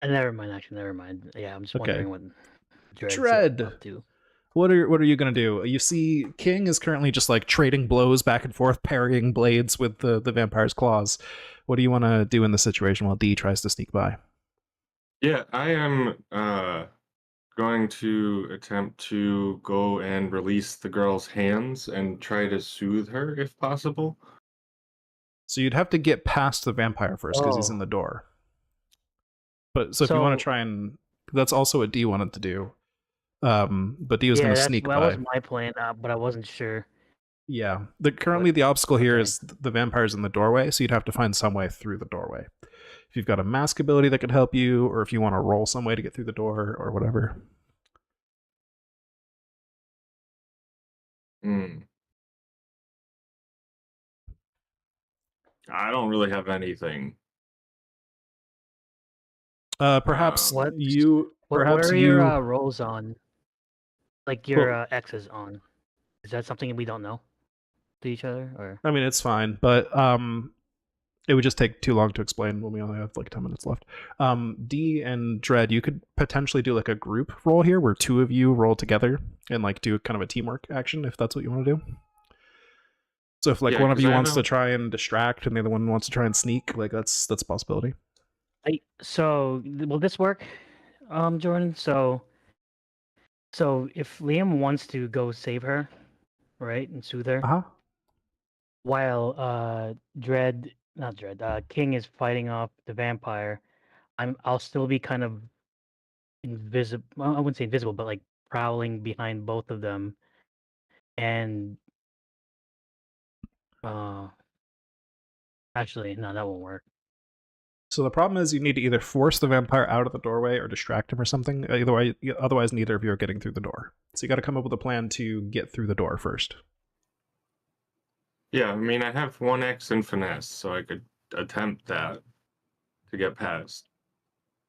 S3: Never mind. Actually, never mind. Yeah, I'm just
S1: Okay.
S3: wondering what Dread's
S1: Dread.
S3: up to.
S1: What are you gonna do? You see, King is currently just like trading blows back and forth, parrying blades with the vampire's claws. What do you want to do in this situation while D tries to sneak by?
S4: Yeah, I am going to attempt to go and release the girl's hands and try to soothe her if possible.
S1: So you'd have to get past the vampire first because he's in the door. But so if you want to try and, that's also what D wanted to do. But D was going to sneak by.
S3: That was my plan, but I wasn't sure.
S1: Yeah. Currently the obstacle here is the vampire's in the doorway, so you'd have to find some way through the doorway. If you've got a mask ability that could help you, or if you want to roll some way to get through the door, or whatever.
S4: I don't really have anything.
S1: Perhaps
S3: What
S1: you.
S3: what
S1: Perhaps
S3: are
S1: you.
S3: your rolls on? Like your X's on? Is that something we don't know to each other, or?
S1: I mean, it's fine, but it would just take too long to explain when we only have like 10 minutes left. D and Dread, you could potentially do like a group roll here where 2 of you roll together and like do kind of a teamwork action if that's what you want to do. So if like one of you wants to try and distract and the other one wants to try and sneak, like that's a possibility.
S3: So will this work, Jordan? So if Liam wants to go save her, right, and soothe her, while King is fighting off the vampire, I'll still be kind of invisible. Well, I wouldn't say invisible, but like prowling behind both of them, and actually, no, that won't work.
S1: So the problem is you need to either force the vampire out of the doorway or distract him or something. Otherwise, neither of you are getting through the door. So you got to come up with a plan to get through the door first.
S4: Yeah, I mean, I have 1x in finesse, so I could attempt that to get past.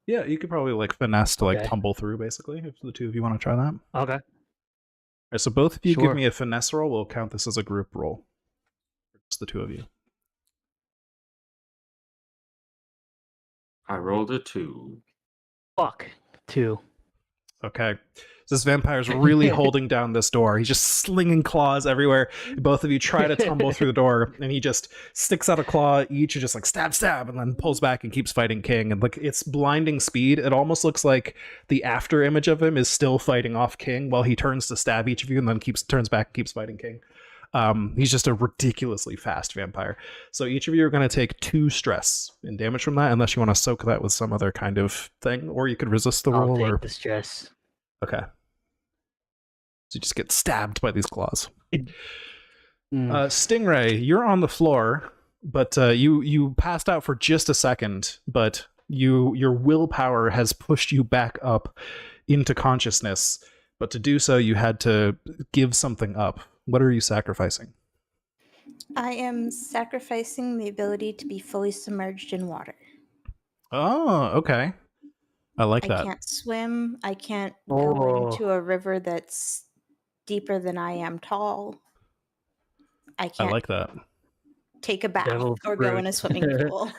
S1: Yeah, you could probably like finesse to like tumble through, basically, if the 2 of you want to try that.
S3: Okay.
S1: All right, so both of you give me a finesse roll. We'll count this as a group roll. Just the 2 of you.
S4: I rolled a 2.
S3: Fuck. 2.
S1: Okay. So this vampire's really holding down this door. He's just slinging claws everywhere. Both of you try to tumble through the door, and he just sticks out a claw each and just like stab, stab, and then pulls back and keeps fighting King. And like it's blinding speed. It almost looks like the after image of him is still fighting off King while he turns to stab each of you and then turns back and keeps fighting King. He's just a ridiculously fast vampire. So each of you are going to take 2 stress in damage from that, unless you want to soak that with some other kind of thing, or you could resist the roll.
S3: I'll take
S1: Or
S3: the stress.
S1: okay. So you just get stabbed by these claws. Stingray, you're on the floor, but you passed out for just a second, but your willpower has pushed you back up into consciousness. But to do so, you had to give something up. What are you sacrificing?
S2: I am sacrificing the ability to be fully submerged in water.
S1: Oh, okay. I like
S2: I
S1: that.
S2: can't swim. I can't go into a river that's deeper than I am tall. I can't
S1: like that.
S2: take a bath
S3: Devil's
S2: or go in a
S3: fruit.
S2: swimming pool.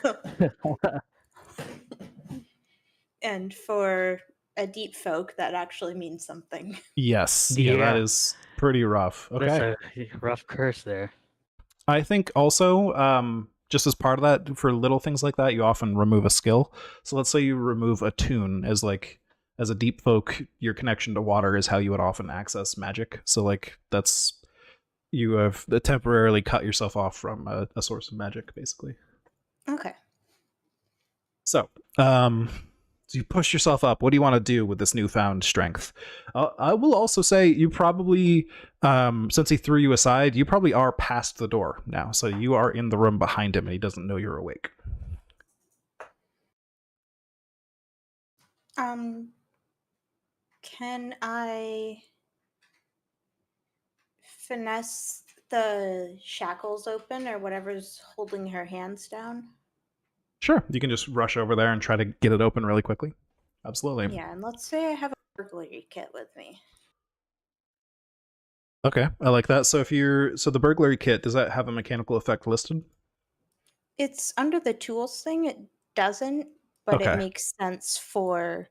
S2: And for a deep folk, that actually means something.
S1: Yes. Yeah, that
S3: Yeah.
S1: is pretty rough. Okay.
S3: That's a rough curse there.
S1: I think also, just as part of that, for little things like that, you often remove a skill. So let's say you remove a tune as a deep folk, your connection to water is how you would often access magic. So like you have temporarily cut yourself off from a source of magic, basically.
S2: Okay.
S1: So, so you push yourself up. What do you want to do with this newfound strength? I will also say you probably, since he threw you aside, you probably are past the door now. So you are in the room behind him and he doesn't know you're awake.
S2: Can I finesse the shackles open or whatever's holding her hands down?
S1: Sure. You can just rush over there and try to get it open really quickly. Absolutely.
S2: Yeah, and let's say I have a burglary kit with me.
S1: Okay, I like that. So the burglary kit, does that have a mechanical effect listed?
S2: It's under the tools thing. It doesn't, but
S1: Okay.
S2: it makes sense for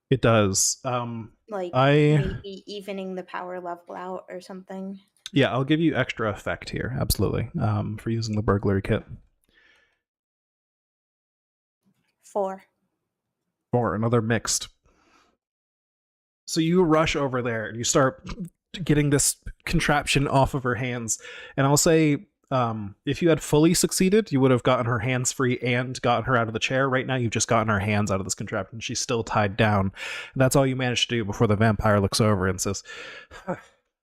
S1: It does.
S2: maybe evening the power level out or something.
S1: Yeah, I'll give you extra effect here. Absolutely. For using the burglary kit.
S2: 4.
S1: Or another mixed. So you rush over there and you start getting this contraption off of her hands. And I'll say, if you had fully succeeded, you would have gotten her hands free and gotten her out of the chair. Right now, you've just gotten her hands out of this contraption. She's still tied down. And that's all you managed to do before the vampire looks over and says,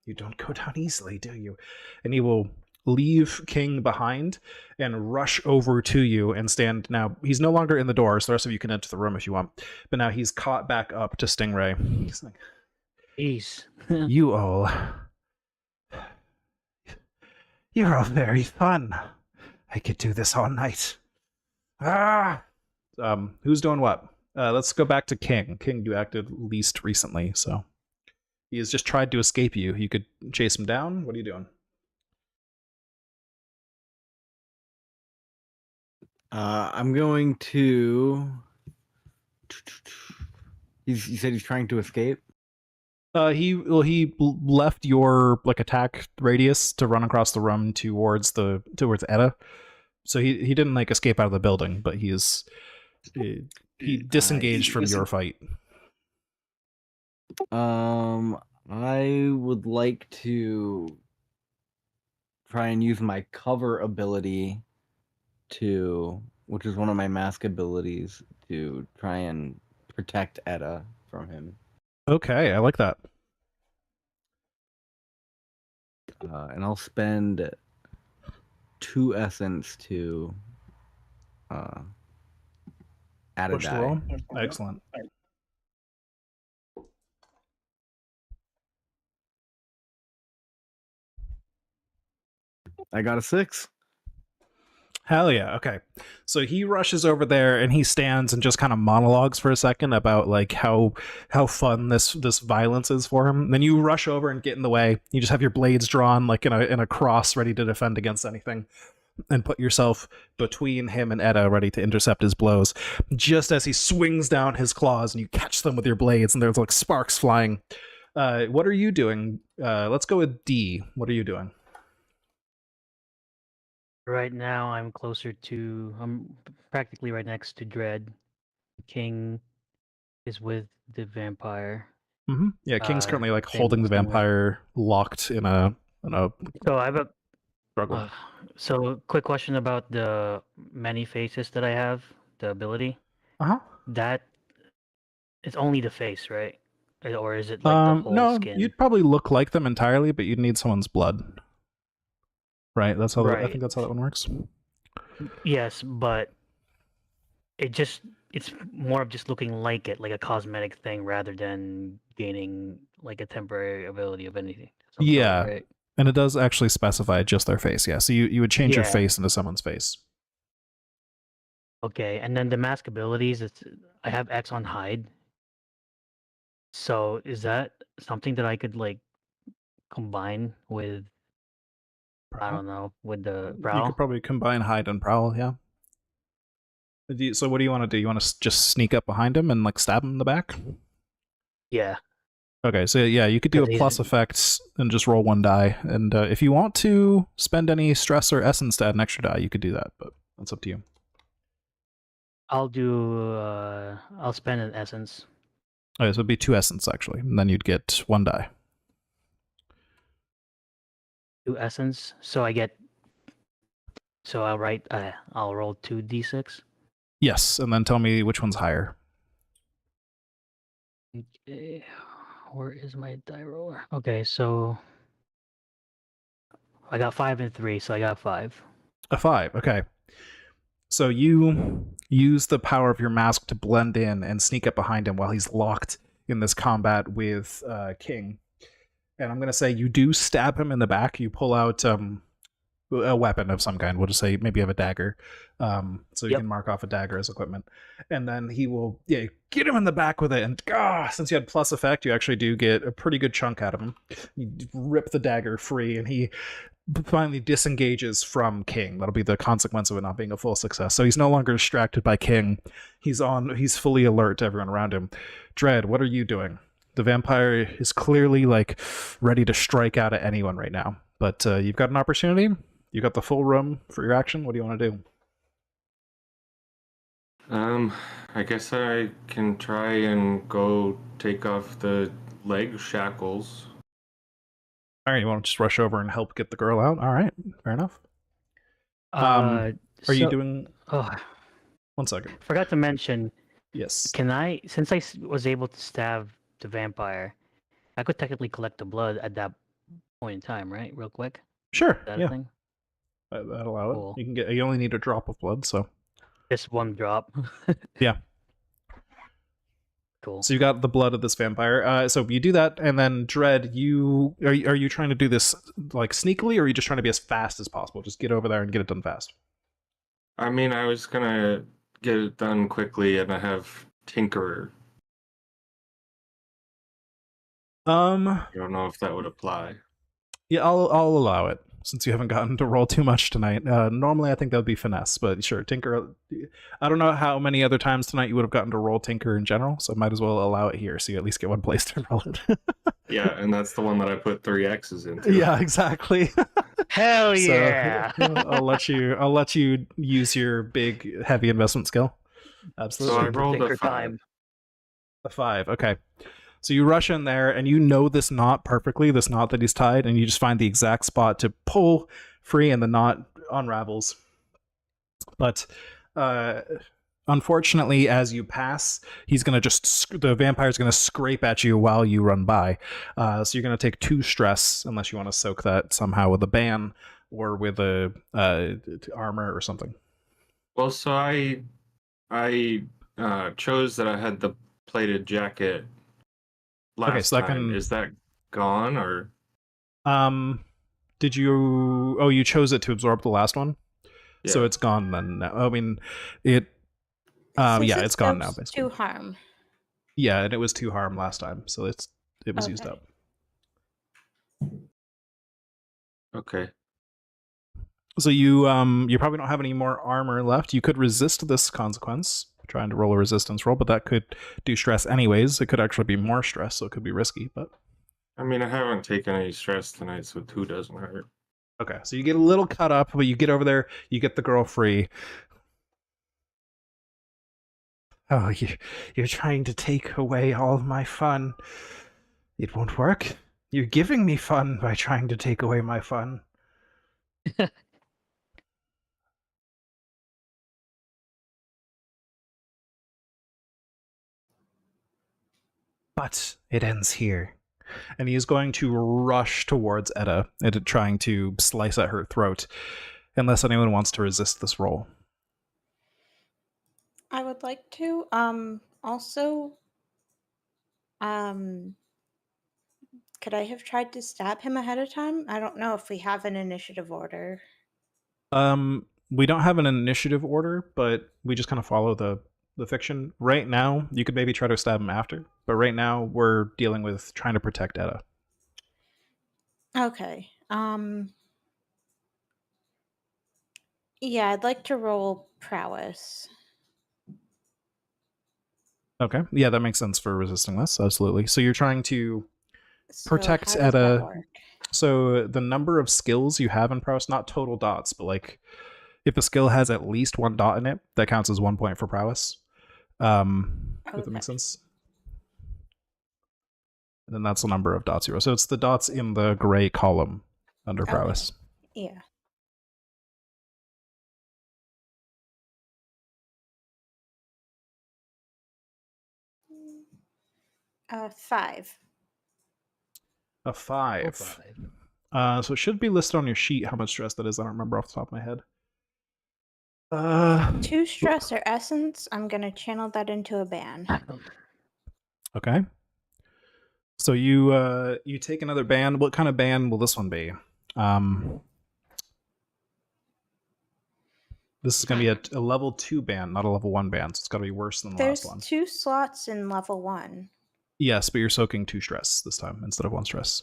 S1: "You don't go down easily, do you?" And he will leave King behind and rush over to you and stand. Now, he's no longer in the door, so the rest of you can enter the room if you want. But now he's caught back up to Stingray. He's like,
S3: Jeez.
S1: "You all... You're all very fun. I could do this all night." Who's doing what? Let's go back to King. King, you acted least recently, so he has just tried to escape you. You could chase him down. What are you doing?
S5: I'm going to. You said he's trying to escape.
S1: He left your attack radius to run across the room towards Etta. So he didn't escape out of the building, but he disengaged from your fight.
S5: I would like to try and use my cover ability which is one of my mask abilities, to try and protect Etta from him.
S1: Okay, I like that.
S5: And I'll spend 2 essence to add a
S1: Push the
S5: die.
S1: roll. Excellent.
S5: I got a 6.
S1: Hell yeah. Okay. So he rushes over there and he stands and just kind of monologues for a second about how fun this violence is for him. Then you rush over and get in the way. You just have your blades drawn in a cross ready to defend against anything. and put yourself between him and Edda, ready to intercept his blows. Just as he swings down his claws, and you catch them with your blades, and there's like sparks flying. What are you doing? Let's go with D. What are you doing?
S3: Right now, I'm practically right next to Dread. King is with the vampire.
S1: Mm-hmm. Yeah, King's currently like
S3: same
S1: holding the
S3: somewhere.
S1: vampire locked in a
S3: So I have a
S1: struggle.
S3: so quick question about the many faces that I have, the ability.
S1: Uh-huh.
S3: That it's only the face, right? Or is it like the whole
S1: No,
S3: skin?
S1: you'd probably look like them entirely, but you'd need someone's blood. Right? That's how I
S3: Right.
S1: think that's how that one works.
S3: Yes, but it's more of just looking like it, like a cosmetic thing, rather than gaining like a temporary ability of anything. Some sort,
S1: Yeah.
S3: right?
S1: And it does actually specify just their face, yeah. So you would change your
S3: Yeah.
S1: face into someone's face.
S3: Okay, and then the mask abilities, I have X on hide. So is that something that I could like combine with, I don't know, with the
S1: You
S3: prowl?
S1: could probably combine hide and prowl, yeah. So what do you want to do? You want to just sneak up behind him and like stab him in the back?
S3: Yeah.
S1: Okay, so yeah, you could do a
S3: 'Cause
S1: plus effect and just roll one die. And if you want to spend any stress or essence to add an extra die, you could do that, but that's up to you.
S3: I'll spend an essence.
S1: Okay, so it'd be 2 essence actually, and then you'd get 1 die.
S3: 2 essence. So I'll roll 2d6.
S1: Yes, and then tell me which one's higher.
S3: Okay. Where is my die roller? Okay, so I got 5 and 3, so I got 5.
S1: A 5, okay. So you use the power of your mask to blend in and sneak up behind him while he's locked in this combat with King. And I'm going to say you do stab him in the back. You pull out a weapon of some kind. We'll just say maybe you have a dagger. So you
S3: Yep.
S1: can mark off a dagger as equipment. And then he will get him in the back with it. And since you had plus effect, you actually do get a pretty good chunk out of him. You rip the dagger free, and he finally disengages from King. That'll be the consequence of it not being a full success. So he's no longer distracted by King. He's fully alert to everyone around him. Dread, what are you doing? The vampire is clearly like ready to strike out at anyone right now. But you've got an opportunity. You got the full room for your action. What do you want to do?
S4: I guess I can try and go take off the leg shackles.
S1: All right, you want to just rush over and help get the girl out? All right, fair enough. Are you doing...
S3: Oh,
S1: 1 second.
S3: forgot to mention,
S1: Yes.
S3: since I was able to stab the vampire, I could technically collect the blood at that point in time, right? Real quick.
S1: Sure,
S3: Is that
S1: yeah.
S3: a thing?
S1: That'll allow
S3: Cool.
S1: it. You only need a drop of blood, so...
S3: Just 1 drop.
S1: Yeah.
S3: Cool.
S1: So you got the blood of this vampire. So you do that, and then Dread, are you trying to do this like sneakily, or are you just trying to be as fast as possible? Just get over there and get it done fast.
S4: I mean, I was gonna get it done quickly, and I have Tinkerer. I don't know if that would apply.
S1: Yeah, I'll allow it since you haven't gotten to roll too much tonight. Normally, I think that would be finesse, but sure, Tinker. I don't know how many other times tonight you would have gotten to roll Tinker in general, so I might as well allow it here, so you at least get 1 place to roll it.
S4: Yeah, and that's the one that I put 3 X's into.
S1: Yeah, exactly.
S3: Hell yeah!
S1: So, I'll let you use your big heavy investment skill. Absolutely.
S4: So I rolled a
S3: Tinker
S4: 5.
S3: time.
S1: A 5. Okay. So you rush in there, and you know this knot perfectly, this knot that he's tied, and you just find the exact spot to pull free, and the knot unravels. But unfortunately, as you pass, the vampire's gonna scrape at you while you run by. So you're gonna take 2 stress, unless you want to soak that somehow with a ban or with a armor or something.
S4: Well, so I chose that I had the plated jacket last time. Is that gone, or
S1: did you... Oh, you chose it to absorb the last one?
S4: Yeah.
S1: So it's gone then now. I mean, it yeah, it's gone now basically.
S2: 2 harm.
S1: Yeah, and it was 2 harm last time, so it was used
S2: Okay.
S1: up.
S4: Okay.
S1: So you probably don't have any more armor left. You could resist this consequence, trying to roll a resistance roll, but that could do stress anyways. It could actually be more stress, so it could be risky. But
S4: I mean, I haven't taken any stress tonight, so 2 doesn't hurt.
S1: okay, so you get a little cut up, but you get over there, you get the girl free. Oh, you're trying to take away all of my fun. It won't work. You're giving me fun by trying to take away my fun. But it ends here. And he is going to rush towards Etta, trying to slice at her throat, unless anyone wants to resist this roll.
S2: I would like to. Also, could I have tried to stab him ahead of time? I don't know if we have an initiative order.
S1: We don't have an initiative order, but we just kind of follow the fiction. Right now, you could maybe try to stab him after, but right now we're dealing with trying to protect Etta.
S2: Okay. Yeah, I'd like to roll prowess.
S1: Okay. Yeah, that makes sense for resisting this. Absolutely. So you're trying to protect
S2: how does that
S1: Etta.
S2: work?
S1: So the number of skills you have in prowess, not total dots, but like if a skill has at least 1 dot in it, that counts as 1 point for prowess. If that makes sense. And then that's the number of dots you roll. So it's the dots in the gray column under prowess.
S2: Yeah. Uh, 5.
S1: A 5. So it should be listed on your sheet how much stress that is. I don't remember off the top of my head.
S2: 2 stress or essence. I'm gonna channel that into a ban.
S1: Okay. So you take another ban. What kind of ban will this one be? This is going to be a level 2 ban, not a level 1 ban. So it's got to be worse than the last one.
S2: There's 2 slots in level 1.
S1: Yes, but you're soaking 2 stress this time instead of 1 stress.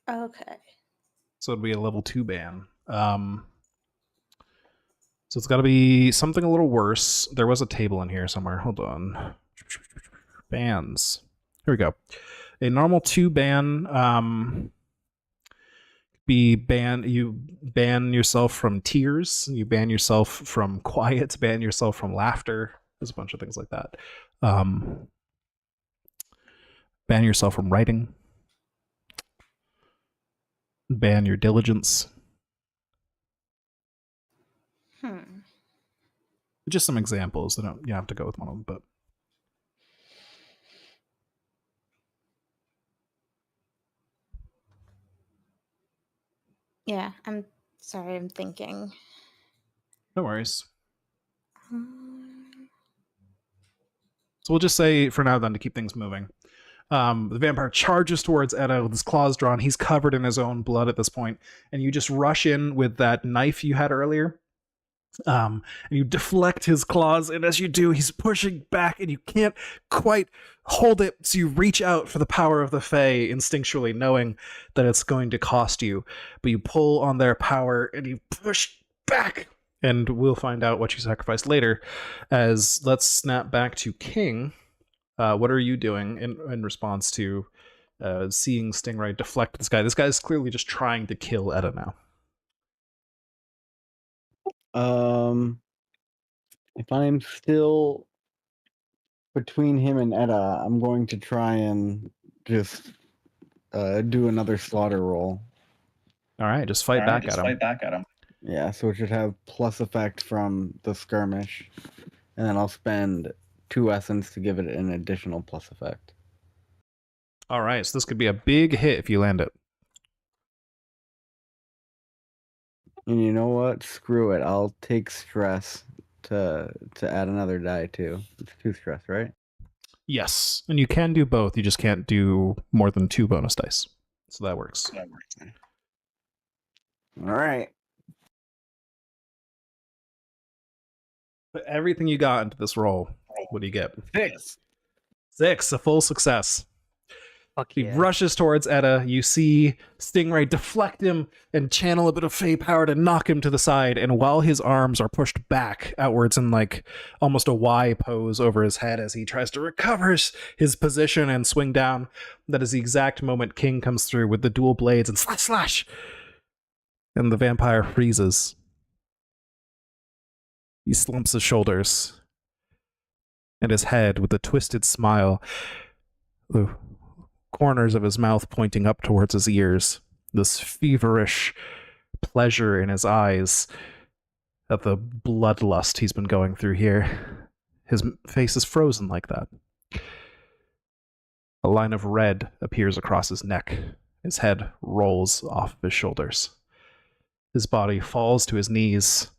S2: Okay.
S1: So it'd be a level 2 ban. So it's got to be something a little worse. There was a table in here somewhere. Hold on. Bans. Here we go. A normal 2 ban you ban yourself from tears, you ban yourself from quiet, ban yourself from laughter. There's a bunch of things like that. Ban yourself from writing. Ban your diligence. Just some examples. You don't have to go with one of them, but
S2: Yeah, I'm sorry, I'm thinking.
S1: no worries. So we'll just say for now then to keep things moving. The vampire charges towards Etta with his claws drawn. He's covered in his own blood at this point, and you just rush in with that knife you had earlier. And you deflect his claws, and as you do, he's pushing back, and you can't quite hold it, so you reach out for the power of the Fae instinctually, knowing that it's going to cost you. But you pull on their power, and you push back, and we'll find out what you sacrificed later. As let's snap back to King. What are you doing in response to seeing Stingray deflect this guy? This guy is clearly just trying to kill Etta now.
S5: If I'm still between him and Etta, I'm going to try and just do another slaughter roll.
S1: All right, just fight back at him.
S5: Yeah, so it should have plus effect from the skirmish, and then I'll spend 2 essence to give it an additional plus effect.
S1: All right, so this could be a big hit if you land it.
S5: And you know what? Screw it. I'll take stress to add another die too. It's 2 stress, right?
S1: Yes, and you can do both. You just can't do more than 2 bonus dice. So that works.
S5: All right.
S1: Put everything you got into this roll. What do you get?
S5: 6.
S1: 6, a full success.
S3: Fuck
S1: He
S3: yeah.
S1: rushes towards Etta. You see Stingray deflect him and channel a bit of Fey power to knock him to the side. And while his arms are pushed back outwards in like almost a Y pose over his head as he tries to recover his position and swing down, that is the exact moment King comes through with the dual blades and slash, slash. And the vampire freezes. He slumps his shoulders. And his head, with a twisted smile, the corners of his mouth pointing up towards his ears, this feverish pleasure in his eyes at the bloodlust he's been going through here. His face is frozen like that. A line of red appears across his neck. His head rolls off of his shoulders. His body falls to his knees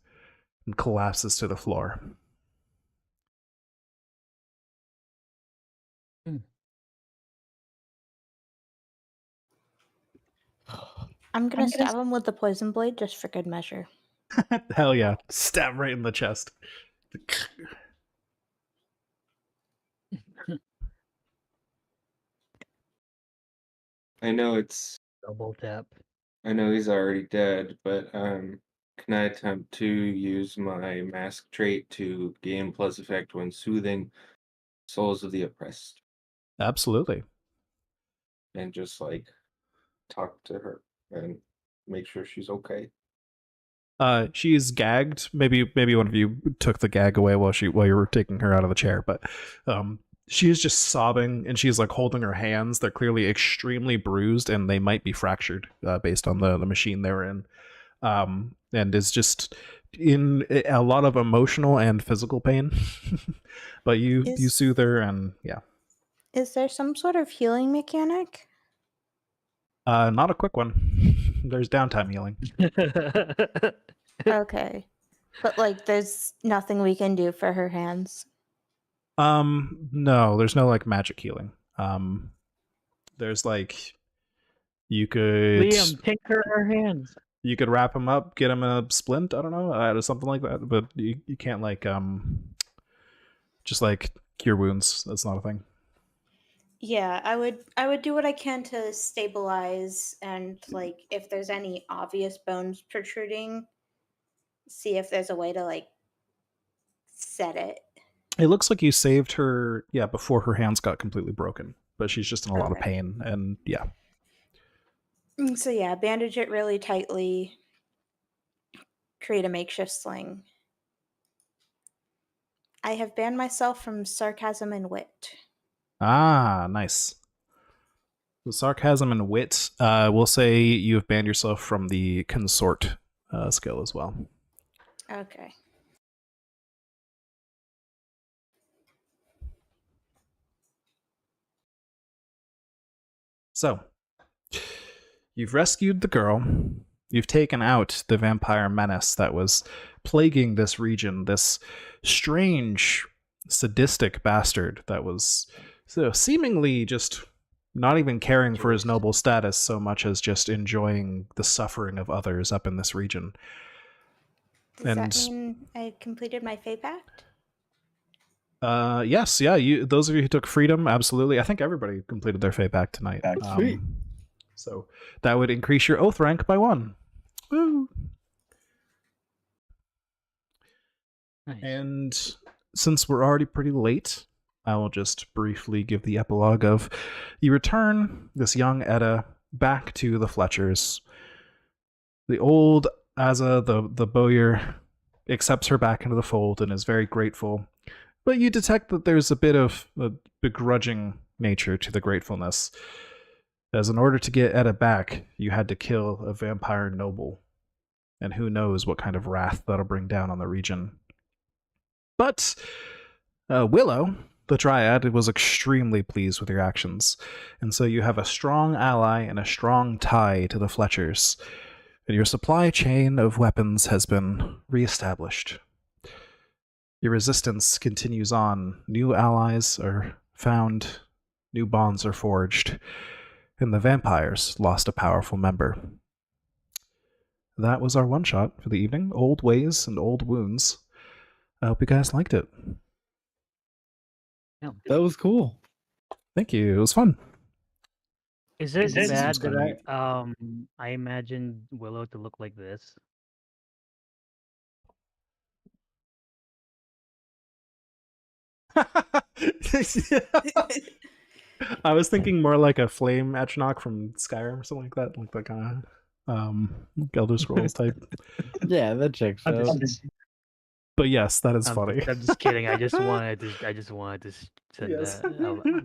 S1: and collapses to the floor.
S2: I'm gonna stab him with the poison blade just for good measure.
S1: Hell yeah. Stab right in the chest.
S4: I know it's.
S3: Double tap.
S4: I know he's already dead, but can I attempt to use my mask trait to gain plus effect when soothing souls of the oppressed
S1: Absolutely.
S4: and just like talk to her and make sure she's okay?
S1: She's gagged. Maybe one of you took the gag away while you were taking her out of the chair, but she is just sobbing and she's like holding her hands. They're clearly extremely bruised and they might be fractured based on the machine they were in. And is just in a lot of emotional and physical pain. But you soothe her and yeah.
S2: Is there some sort of healing mechanic?
S1: Not a quick one. There's downtime healing.
S2: Okay. But like there's nothing we can do for her hands.
S1: No, there's no like magic healing. There's like you could
S3: Liam, tinker her hands.
S1: You could wrap him up, get him a splint, I don't know, or something like that, but you can't like just like cure wounds. That's not a thing.
S2: Yeah, I would do what I can to stabilize and like if there's any obvious bones protruding, see if there's a way to like set it.
S1: It looks like you saved her, yeah, before her hands got completely broken, but she's just in a lot of
S2: Okay.
S1: pain, and yeah.
S2: So yeah, bandage it really tightly, create a makeshift sling. I have banned myself from sarcasm and wit.
S1: Ah, nice. The sarcasm and wit, we'll say you have banned yourself from the consort skill as well.
S2: Okay.
S1: So, you've rescued the girl. You've taken out the vampire menace that was plaguing this region, this strange, sadistic bastard that was seemingly just not even caring for his noble status so much as just enjoying the suffering of others up in this region.
S2: Does that mean I completed my Fey Pact?
S1: Yes, yeah. Those of you who took freedom, absolutely. I think everybody completed their Fey Pact tonight.
S5: Sweet.
S1: So that would increase your oath rank by 1. Woo!
S3: Nice.
S1: And since we're already pretty late, I will just briefly give the epilogue of you return this young Etta back to the Fletchers. The old Asa, the bowyer, accepts her back into the fold and is very grateful. But you detect that there's a bit of a begrudging nature to the gratefulness. As in order to get Etta back, you had to kill a vampire noble. And who knows what kind of wrath that'll bring down on the region. But Willow, the Dryad, was extremely pleased with your actions. And so you have a strong ally and a strong tie to the Fletchers. And your supply chain of weapons has been reestablished. Your resistance continues on. New allies are found. New bonds are forged. And the vampires lost a powerful member. That was our one-shot for the evening. Old Ways and Old Wounds. I hope you guys liked it.
S5: That was cool.
S1: Thank you. It was fun.
S3: Is it
S1: Seems
S3: bad
S1: kinda
S3: that I imagined Willow to look like this?
S1: I was thinking more like a flame Etchnok from Skyrim or something like that kind of Elder Scrolls type.
S5: Yeah, that checks
S3: I'm
S5: out.
S3: just,
S1: But yes, that is funny.
S3: I'm just kidding. I just wanted to send
S1: Yes.
S3: that.